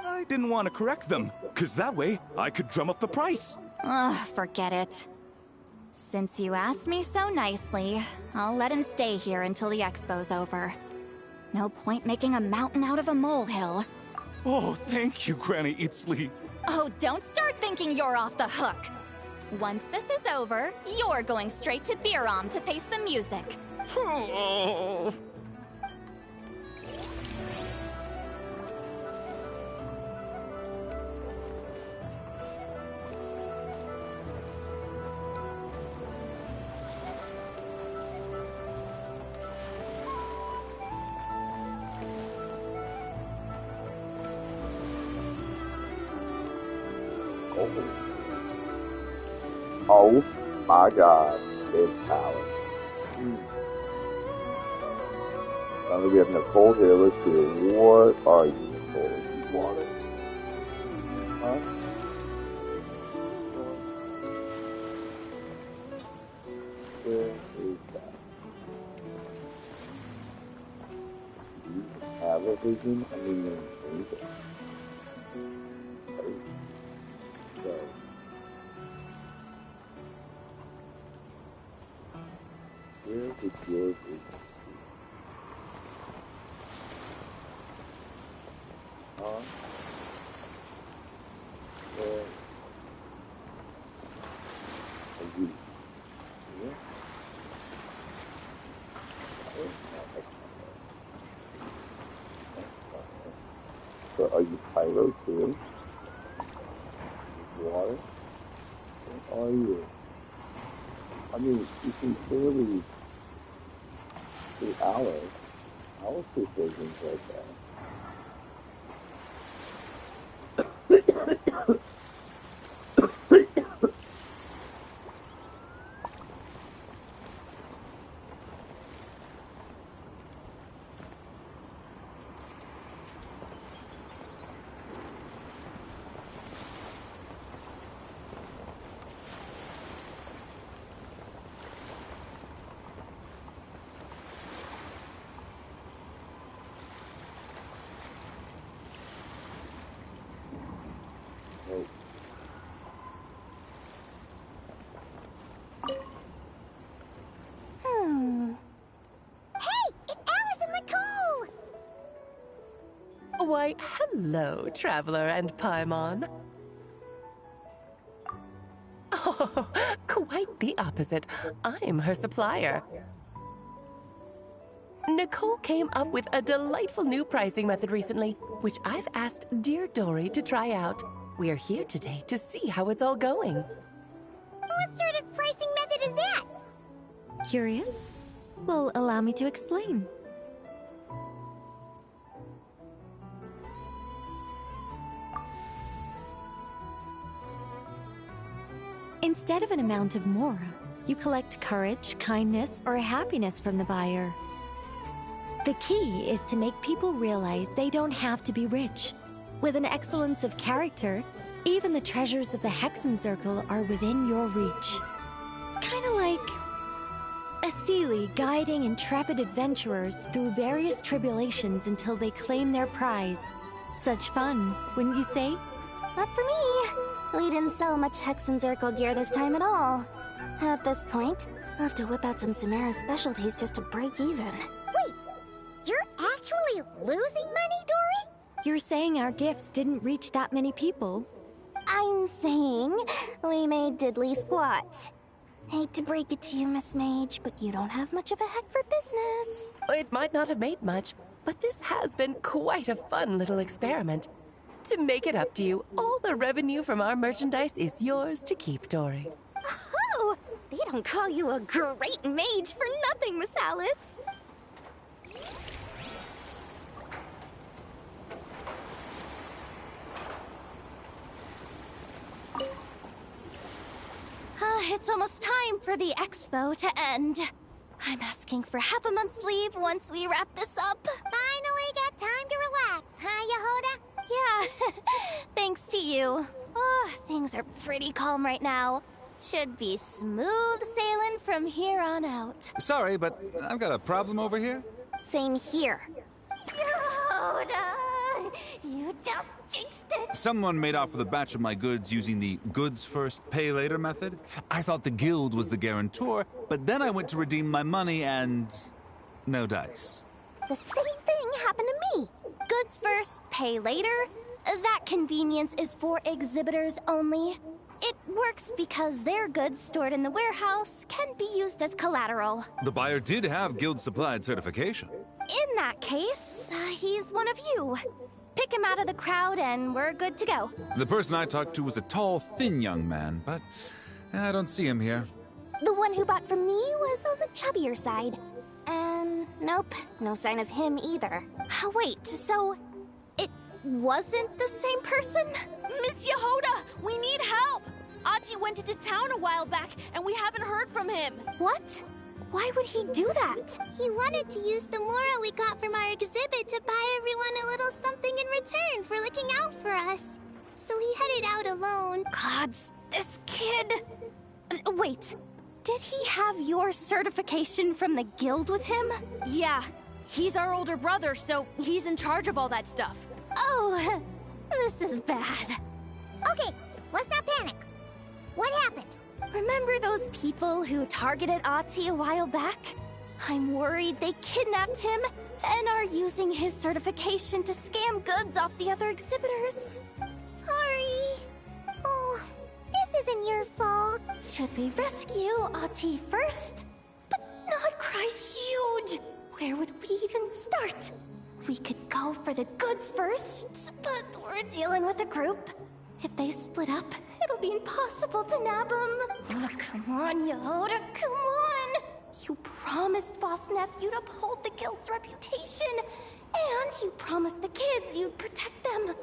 I didn't want to correct them, because that way I could drum up the price. Ugh, forget it. Since you asked me so nicely, I'll let him stay here until the expo's over. No point making a mountain out of a molehill. Oh, thank you, Granny Eatsley. Oh, don't start thinking you're off the hook. Once this is over, you're going straight to Biram to face the music. Oh. Oh my god, it's Alice. Finally, we have Nicole here. Let's see. What are you, Nicole? You water? Huh? Where is that? Do you have a vision? I mean, anything. So, where would your vision be? Huh? Where are you? Here? So are you Pyro too? Water? What are you? I mean, you can clearly see Alice. Alice's vision's right there. Hey, it's Alice and Nicole! Why, hello, Traveler and Paimon. Oh, quite the opposite. I'm her supplier. Nicole came up with a delightful new pricing method recently, which I've asked dear Dory to try out. We're here today to see how it's all going. What sort of pricing method is that? Curious? Well, allow me to explain. Instead of an amount of mora, you collect courage, kindness, or happiness from the buyer. The key is to make people realize they don't have to be rich. With an excellence of character, even the treasures of the Hexen Circle are within your reach. Kinda like a Seelie guiding intrepid adventurers through various tribulations until they claim their prize. Such fun, wouldn't you say? Not for me. We didn't sell much Hexen Circle gear this time at all. At this point, I'll have to whip out some Samara specialties just to break even. Wait, you're actually losing money, Dory? You're saying our gifts didn't reach that many people? I'm saying we made diddly squat. Hate to break it to you, Miss Mage, but you don't have much of a heck for business. It might not have made much, but this has been quite a fun little experiment. To make it up to you, all the revenue from our merchandise is yours to keep, Dory. Oh, they don't call you a great mage for nothing, Miss Alice. It's almost time for the expo to end. I'm asking for half a month's leave once we wrap this up. Finally got time to relax, huh, Yehoda? Yeah, thanks to you. Oh, things are pretty calm right now. Should be smooth sailing from here on out. Sorry, but I've got a problem over here. Same here. Yehoda, you just jinxed it. Someone made off with a batch of my goods using the goods first, pay later method. I thought the guild was the guarantor, but then I went to redeem my money and no dice. The same thing happened to me. Goods first, pay later. That convenience is for exhibitors only. It works because their goods stored in the warehouse can be used as collateral. The buyer did have guild-supplied certification. In that case, he's one of you. Pick him out of the crowd and we're good to go. The person I talked to was a tall, thin young man, but I don't see him here. The one who bought from me was on the chubbier side. And nope, no sign of him either. Wait, so wasn't the same person? Miss Yehoda, we need help! Ati went into town a while back, and we haven't heard from him. What? Why would he do that? He wanted to use the mora we got from our exhibit to buy everyone a little something in return for looking out for us. So he headed out alone. Gods, this kid... Wait, did he have your certification from the guild with him? Yeah, he's our older brother, so he's in charge of all that stuff. Oh, this is bad. Okay, let's not panic. What happened? Remember those people who targeted Ati a while back? I'm worried they kidnapped him and are using his certification to scam goods off the other exhibitors. Sorry. Oh, this isn't your fault. Should we rescue Ati first? But Notcry's huge. Where would we even start? We could go for the goods first, but we're dealing with a group. If they split up, it'll be impossible to nab them. Oh, come on, Yehoda, come on! You promised Boss Nephew to uphold the guild's reputation, and you promised the kids you'd protect them.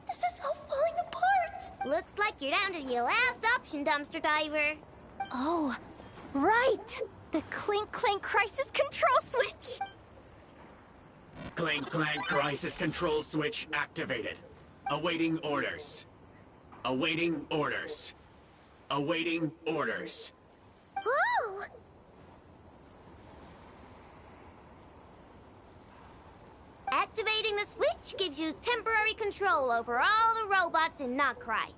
This is all falling apart. Looks like you're down to your last option, dumpster diver. Oh, right! The Clink Clank Crisis Control Switch! Clank Clank Crisis Control Switch activated. Awaiting orders. Awaiting orders. Awaiting orders. Ooh! Activating the switch gives you temporary control over all the robots in Notcry.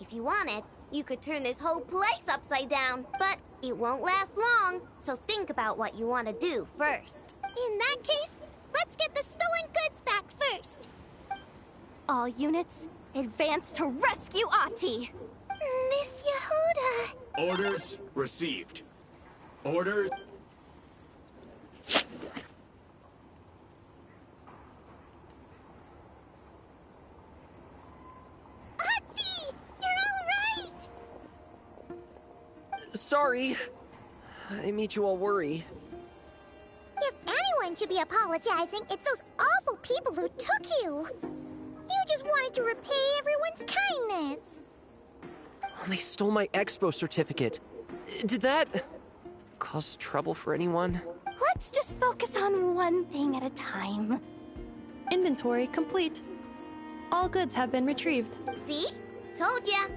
If you wanted, you could turn this whole place upside down, but it won't last long, so think about what you want to do first. In that case, let's get the stolen goods back first. All units, advance to rescue Ati! Miss Yehoda! Orders received. Orders... Ati! You're alright! Sorry. I made you all worry. If anyone should be apologizing, it's those awful people who took you. You just wanted to repay everyone's kindness. They stole my expo certificate. Did that cause trouble for anyone? Let's just focus on one thing at a time. Inventory complete. All goods have been retrieved. See? Told ya.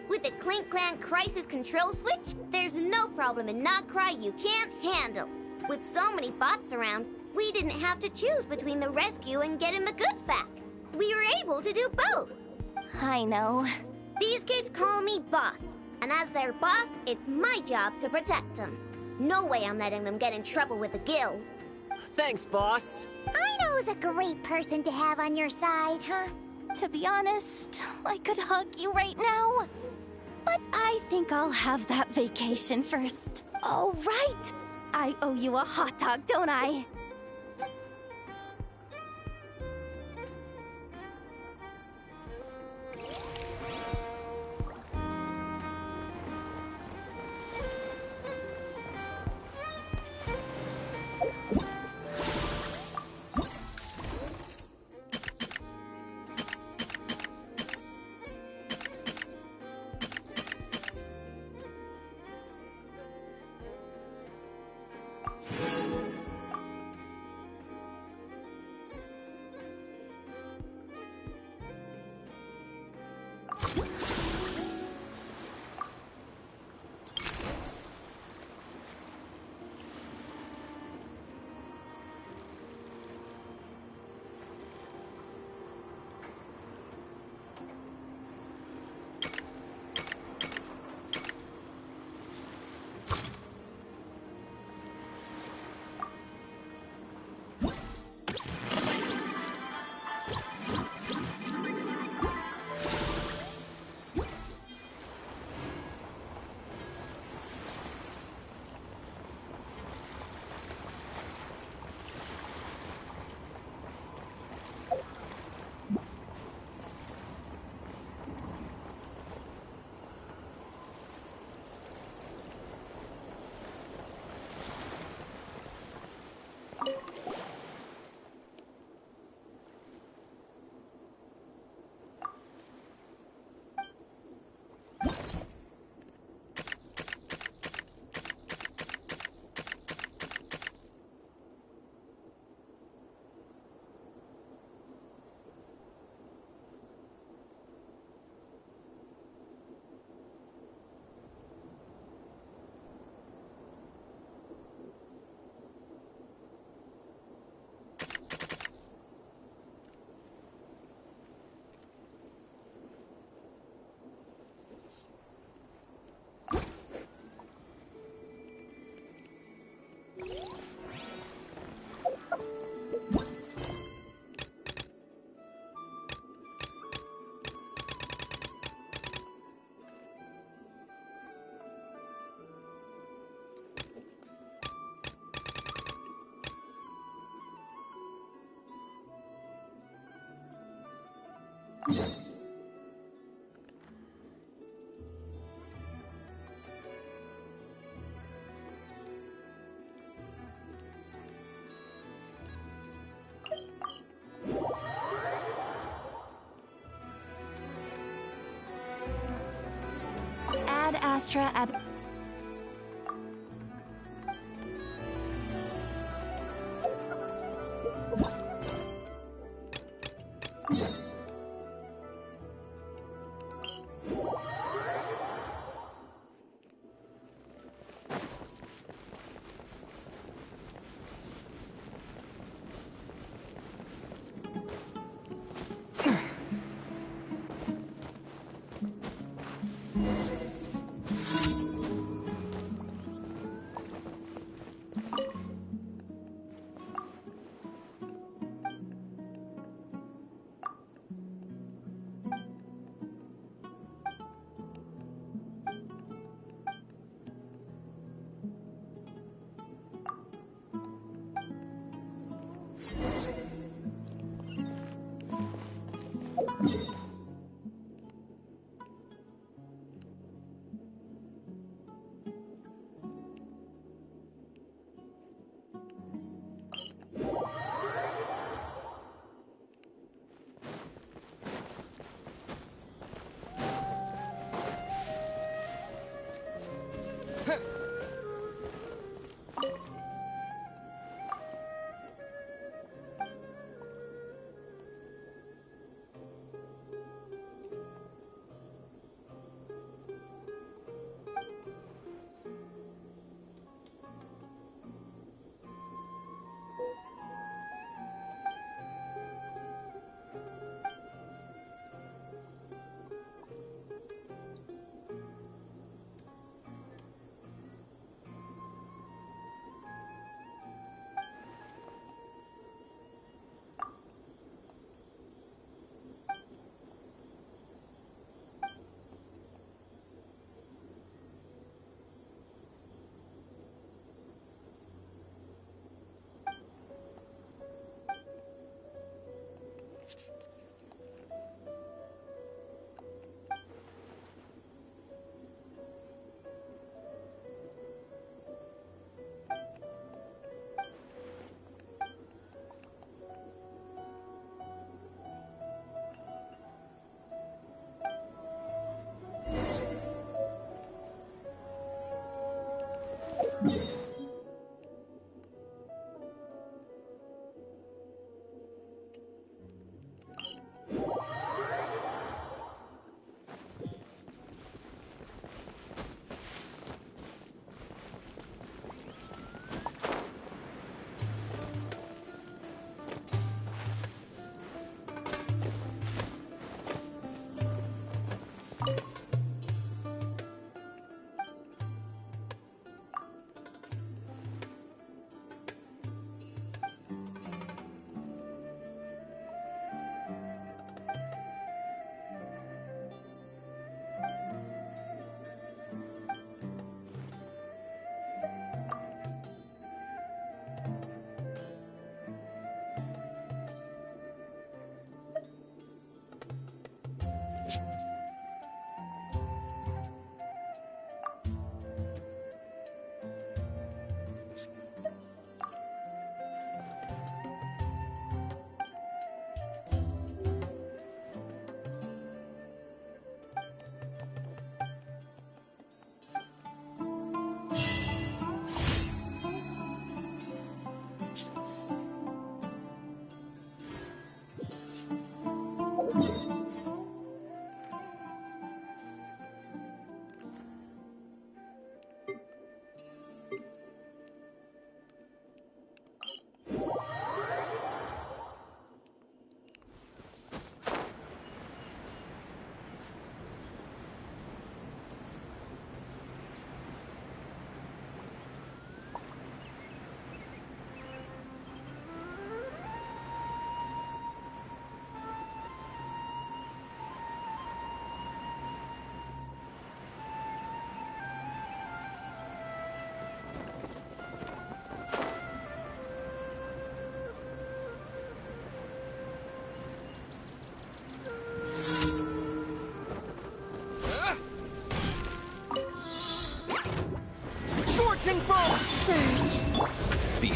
With the Clink Clank Crisis Control Switch, there's no problem in Notcry you can't handle. With so many bots around, we didn't have to choose between the rescue and getting the goods back. We were able to do both. I know. These kids call me boss, and as their boss, it's my job to protect them. No way I'm letting them get in trouble with the guild. Thanks, boss. I know who's a great person to have on your side, huh? To be honest, I could hug you right now. But I think I'll have that vacation first. Oh, right! I owe you a hot dog, don't I? Ad Astra Ab...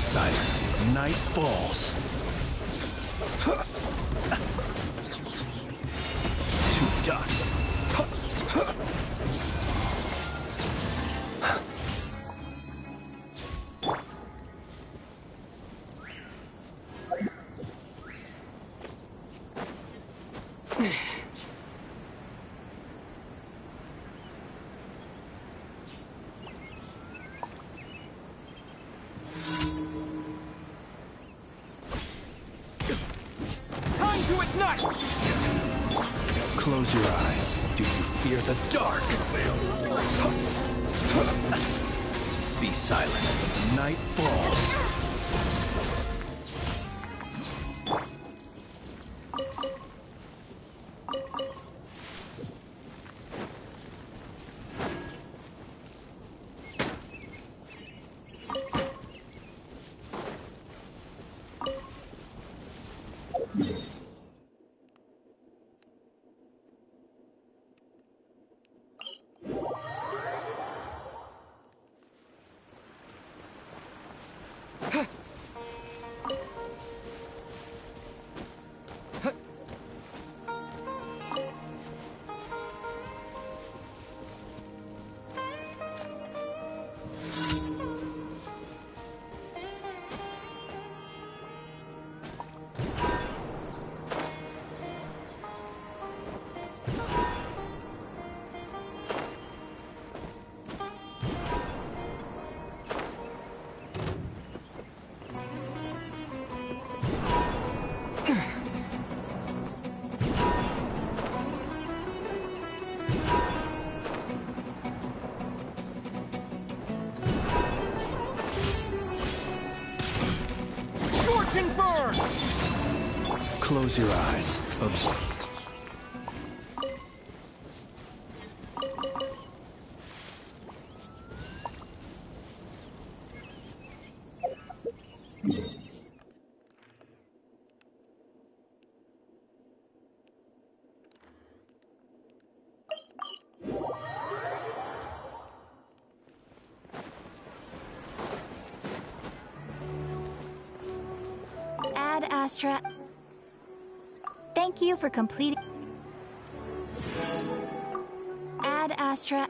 silent. Night falls. To dust. Time to ignite! Close your eyes. Do you fear the dark? Be silent. Night falls. And burn! Close your eyes. Observe. Ad Astra. Thank you for completing. Ad Astra.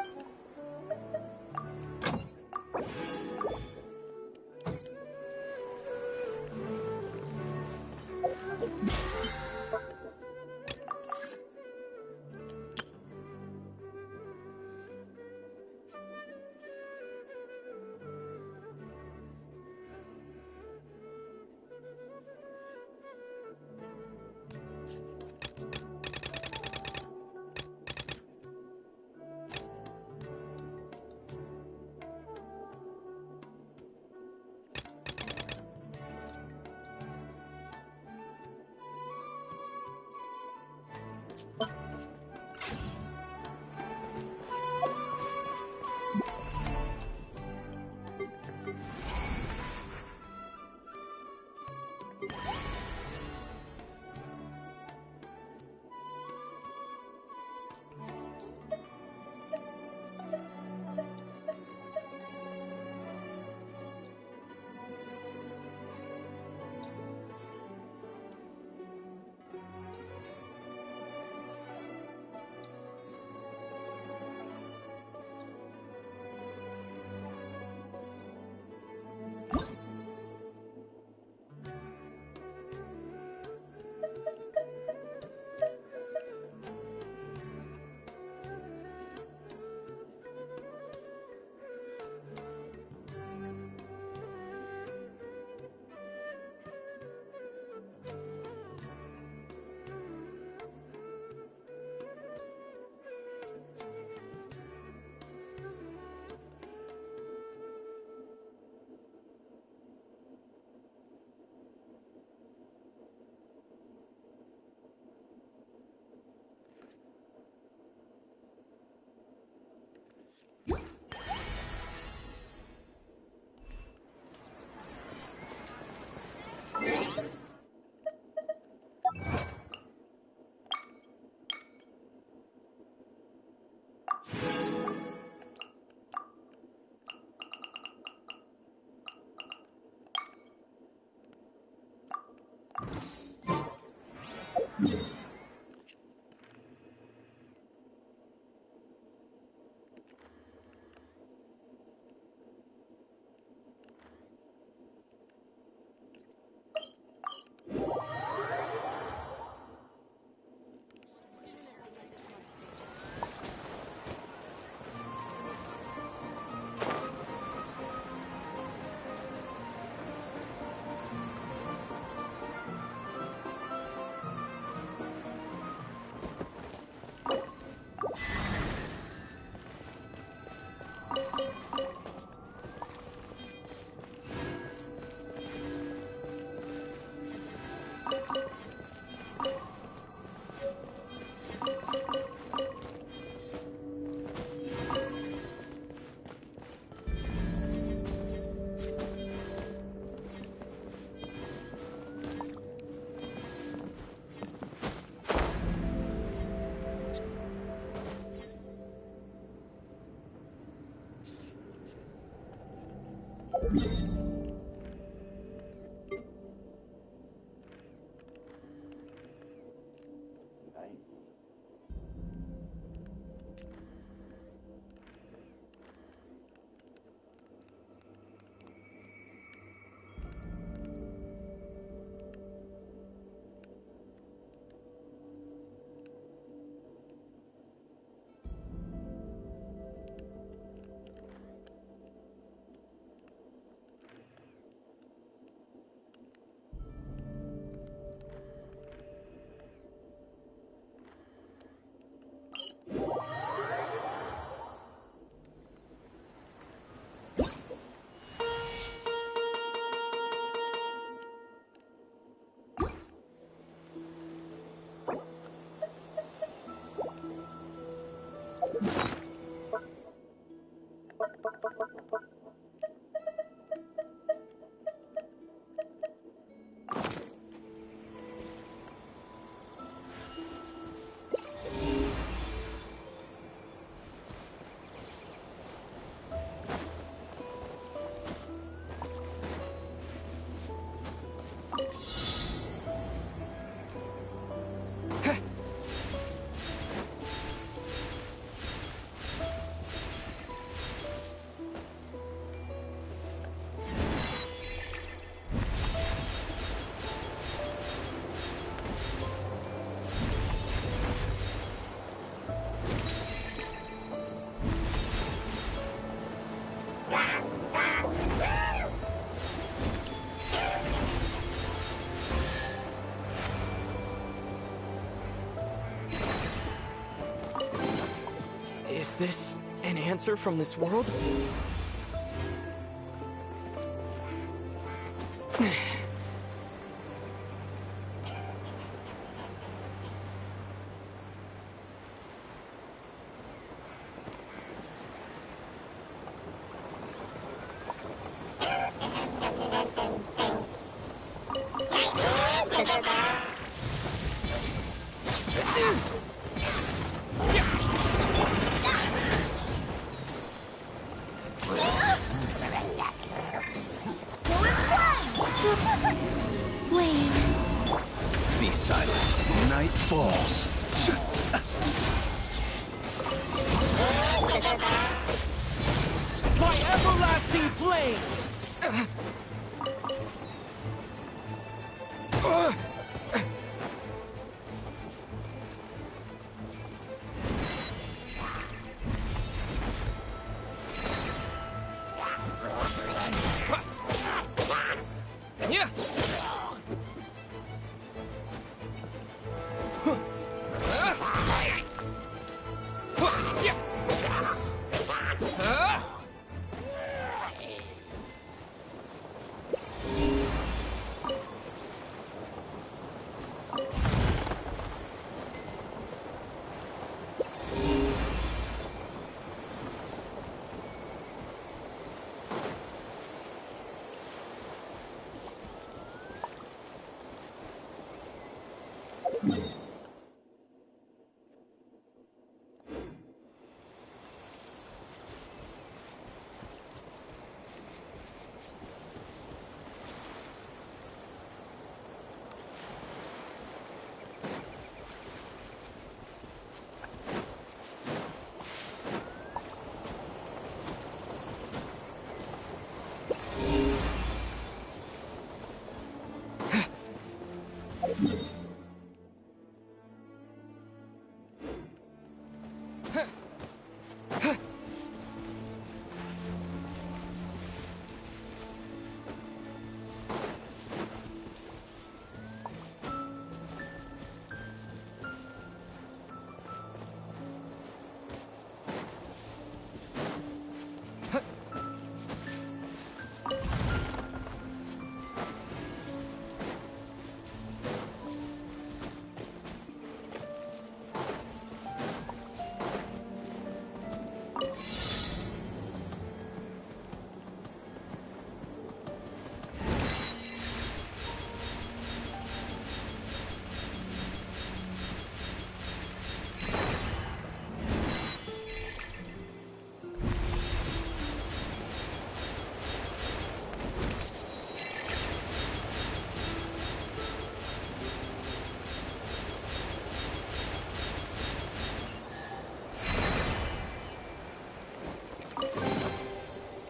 Is this an answer from this world?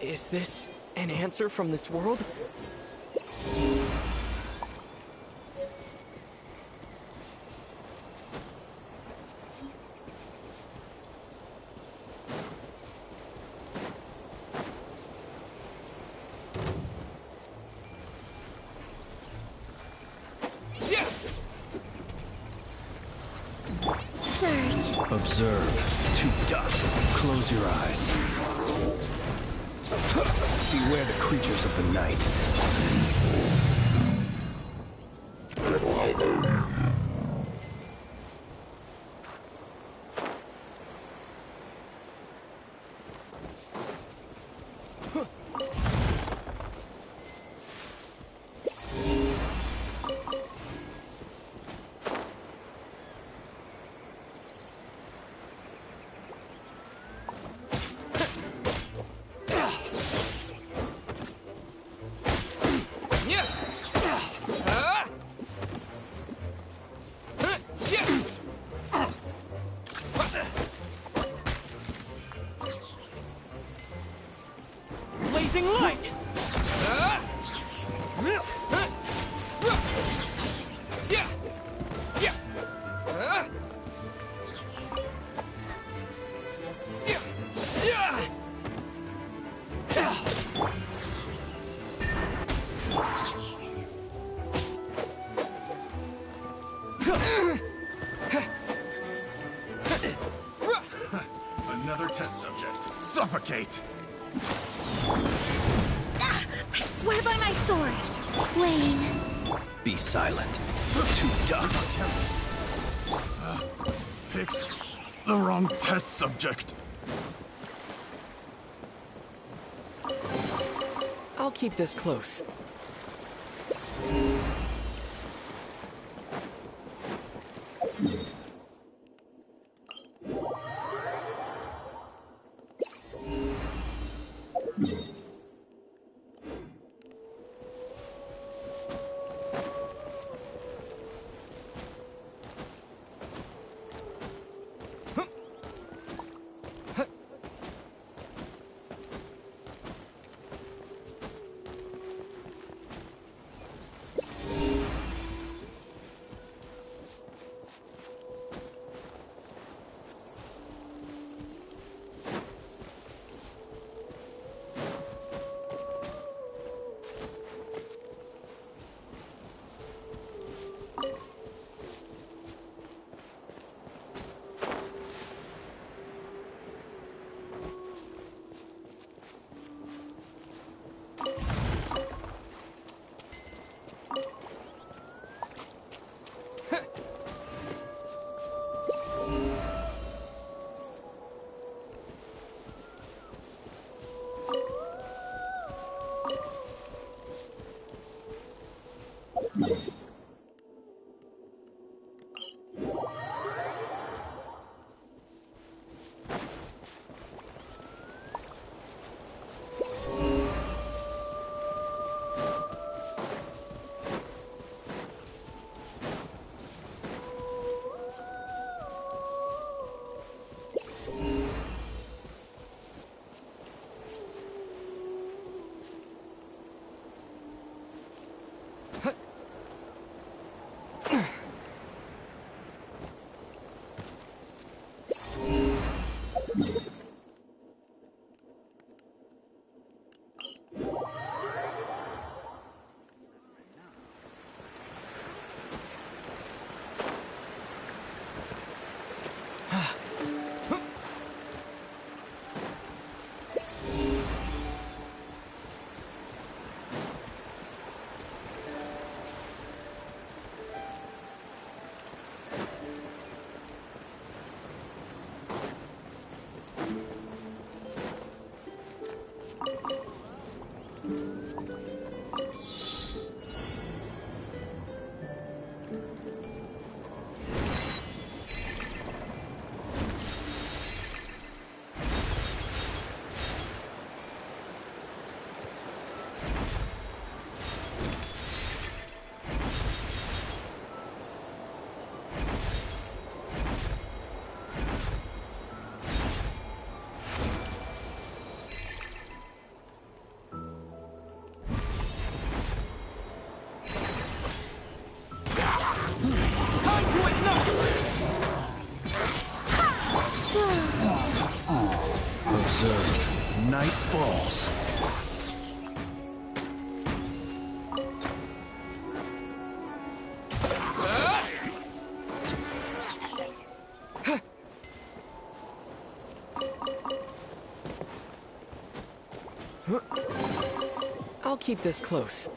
Is this an answer from this world? Observe. To dust. Close your eyes. Beware the creatures of the night. Blazing light! Another test subject. Suffocate! I swear by my sword. Wayne. Be silent. To dust. Picked the wrong test subject. I'll keep this close. deserve. Night falls. I'll keep this close.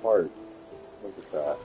Heart. Look at that.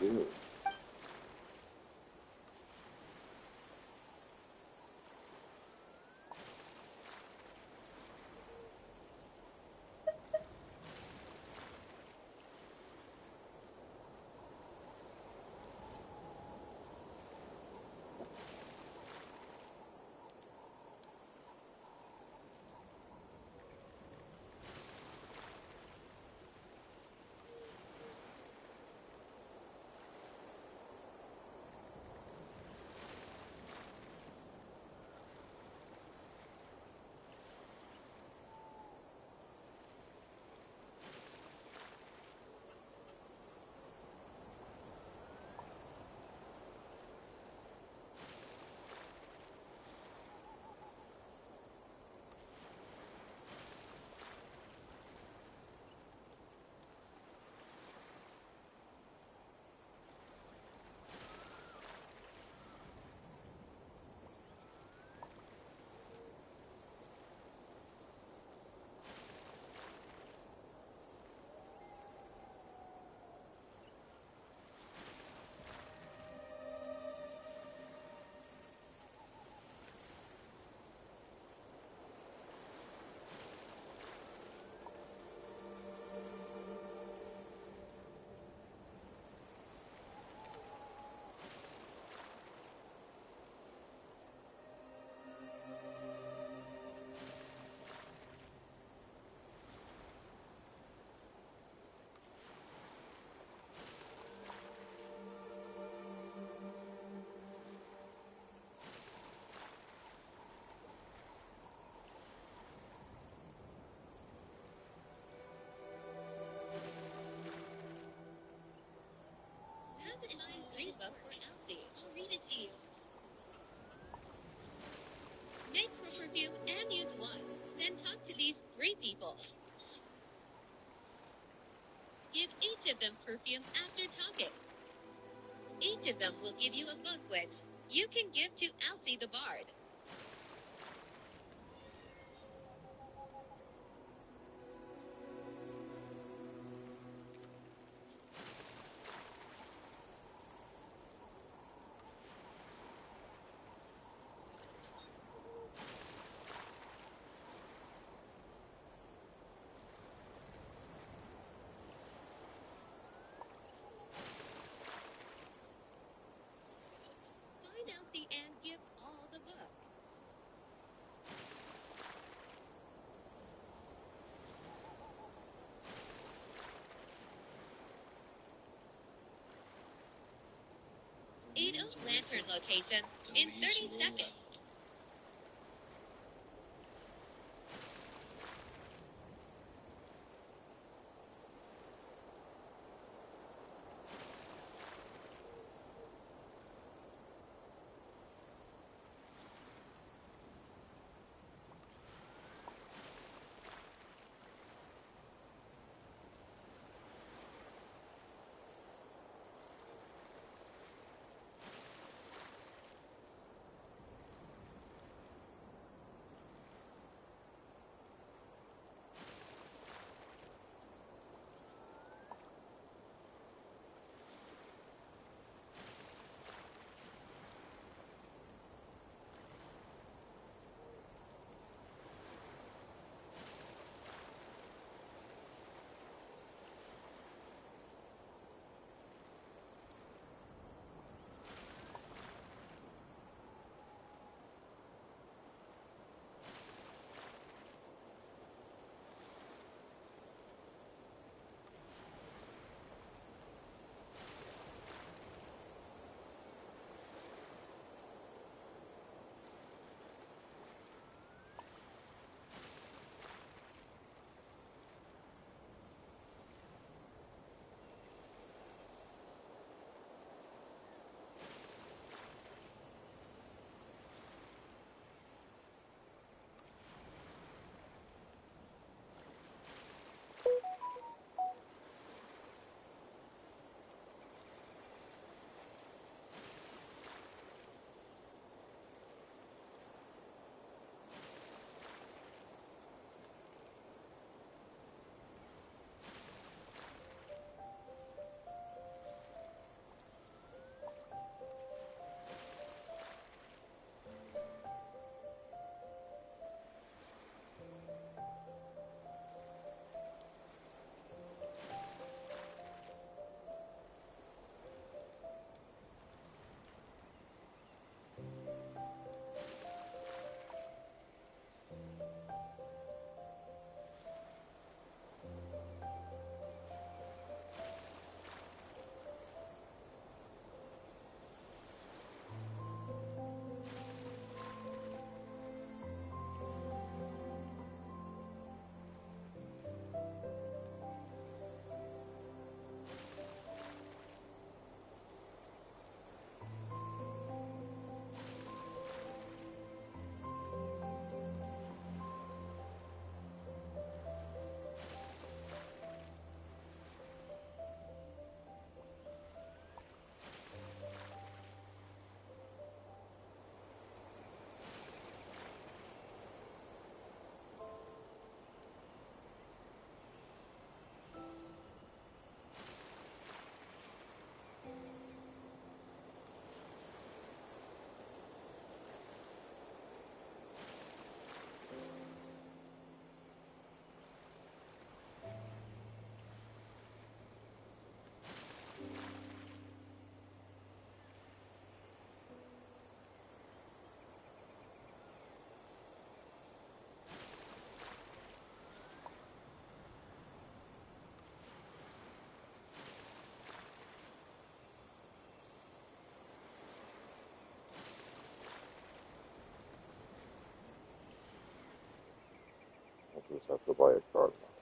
do. Rainbow for Elsie. I'll read it to you. Make for perfume and use one. Then talk to these three people. Give each of them perfume after talking. Each of them will give you a book which you can give to Elsie the Bard. Find Elsie and give all the book. Eight Oak Lantern location in 30 seconds. just have to buy a card now.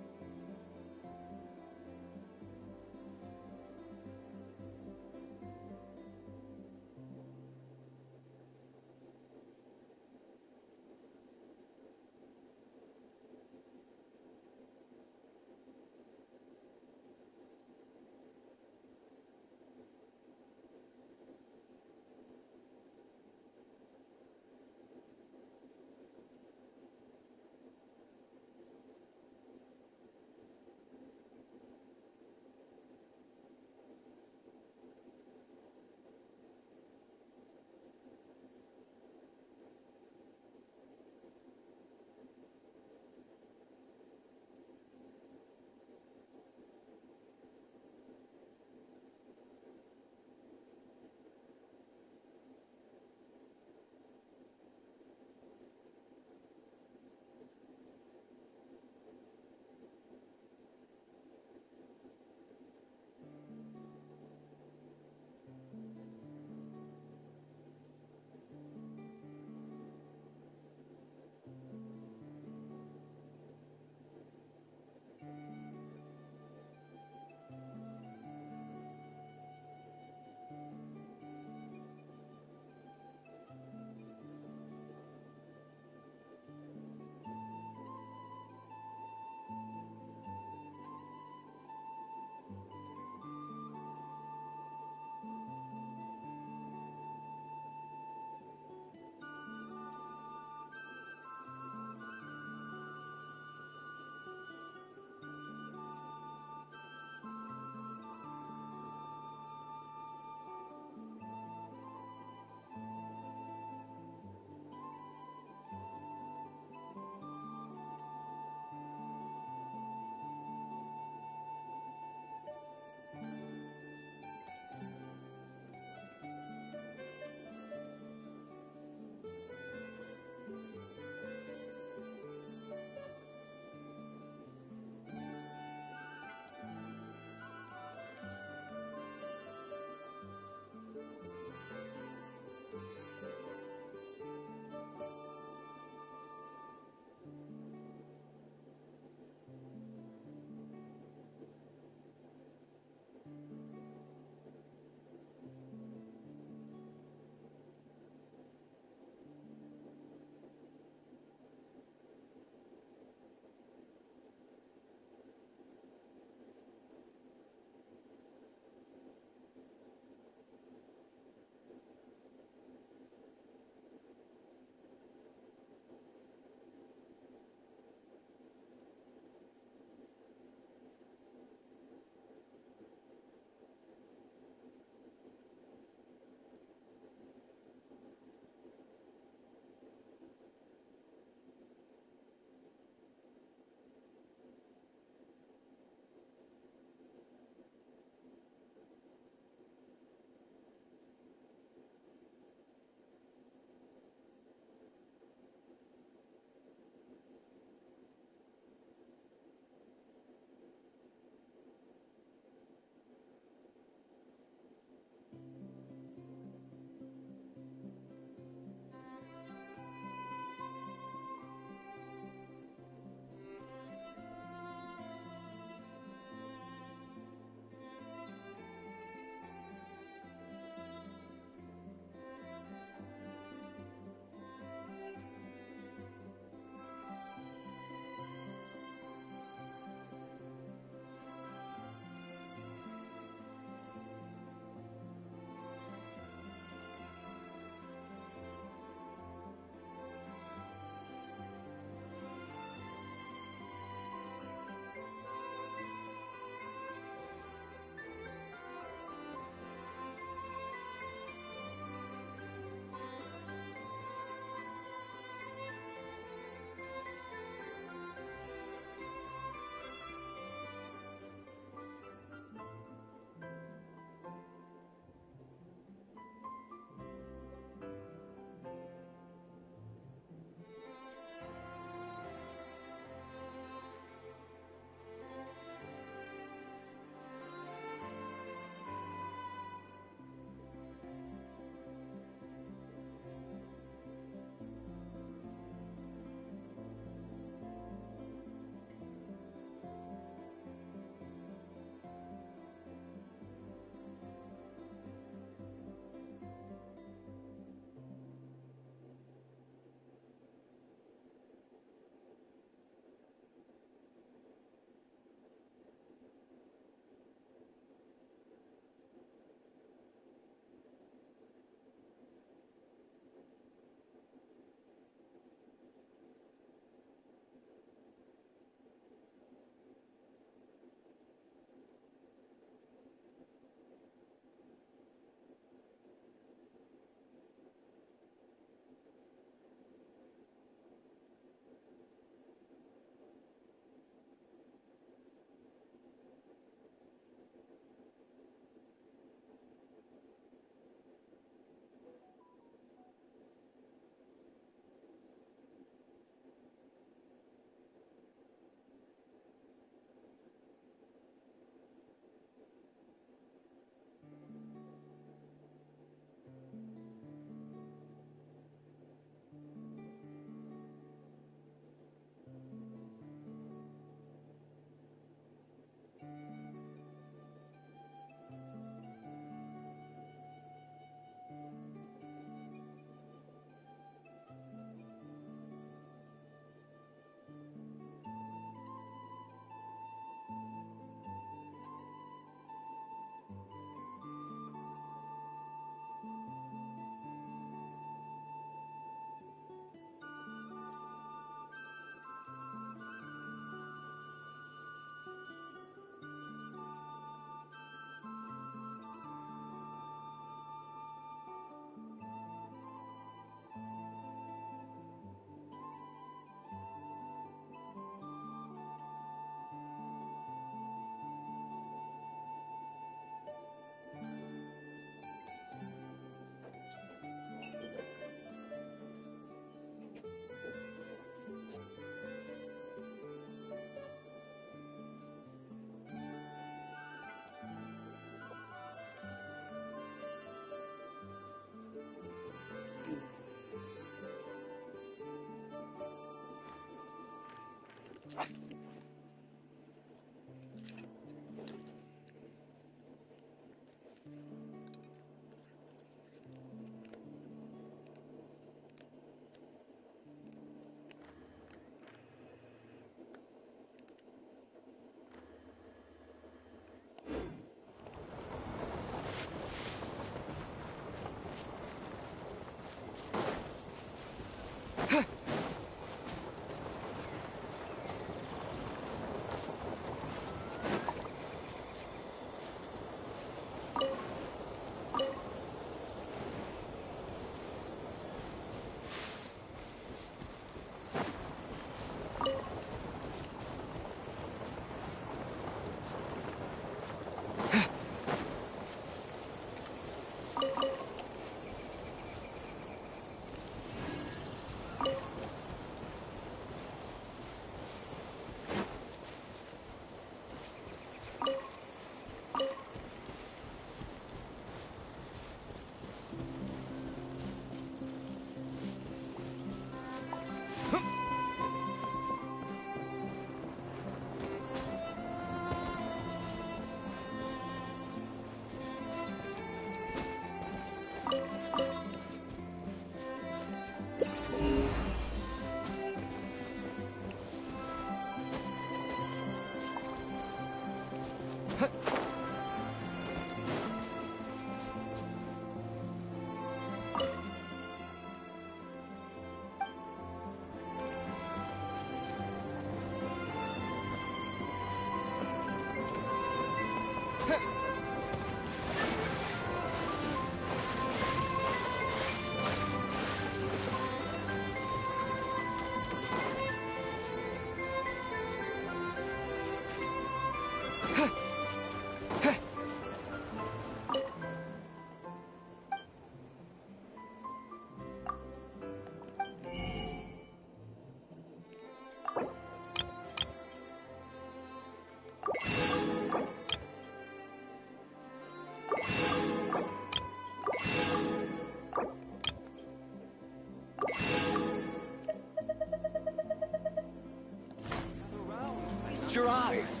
Your eyes.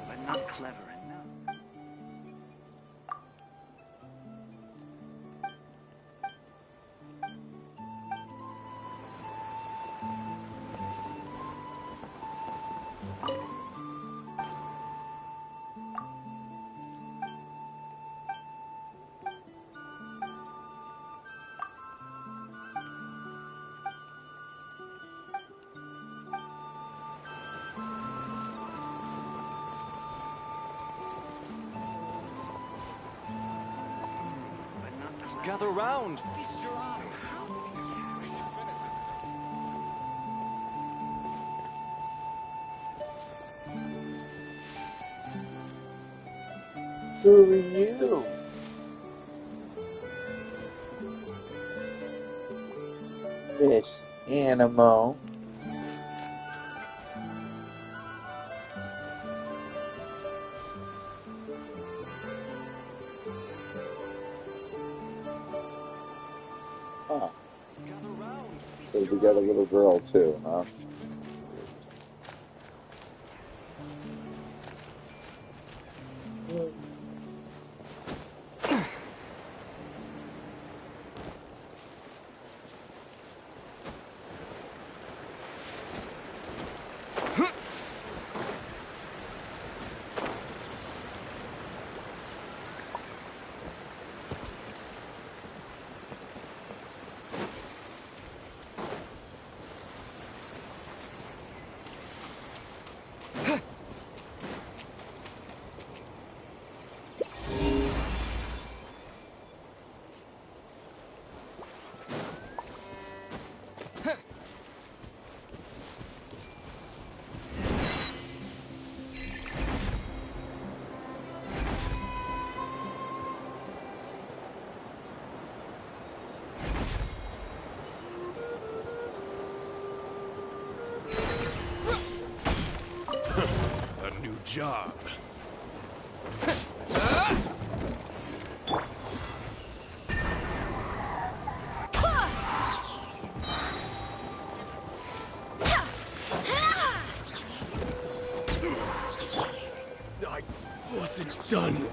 But not clever enough. Gather round, feast your eyes. Who are you? Miss Animo. to get a little girl too, huh? A new job. I wasn't done.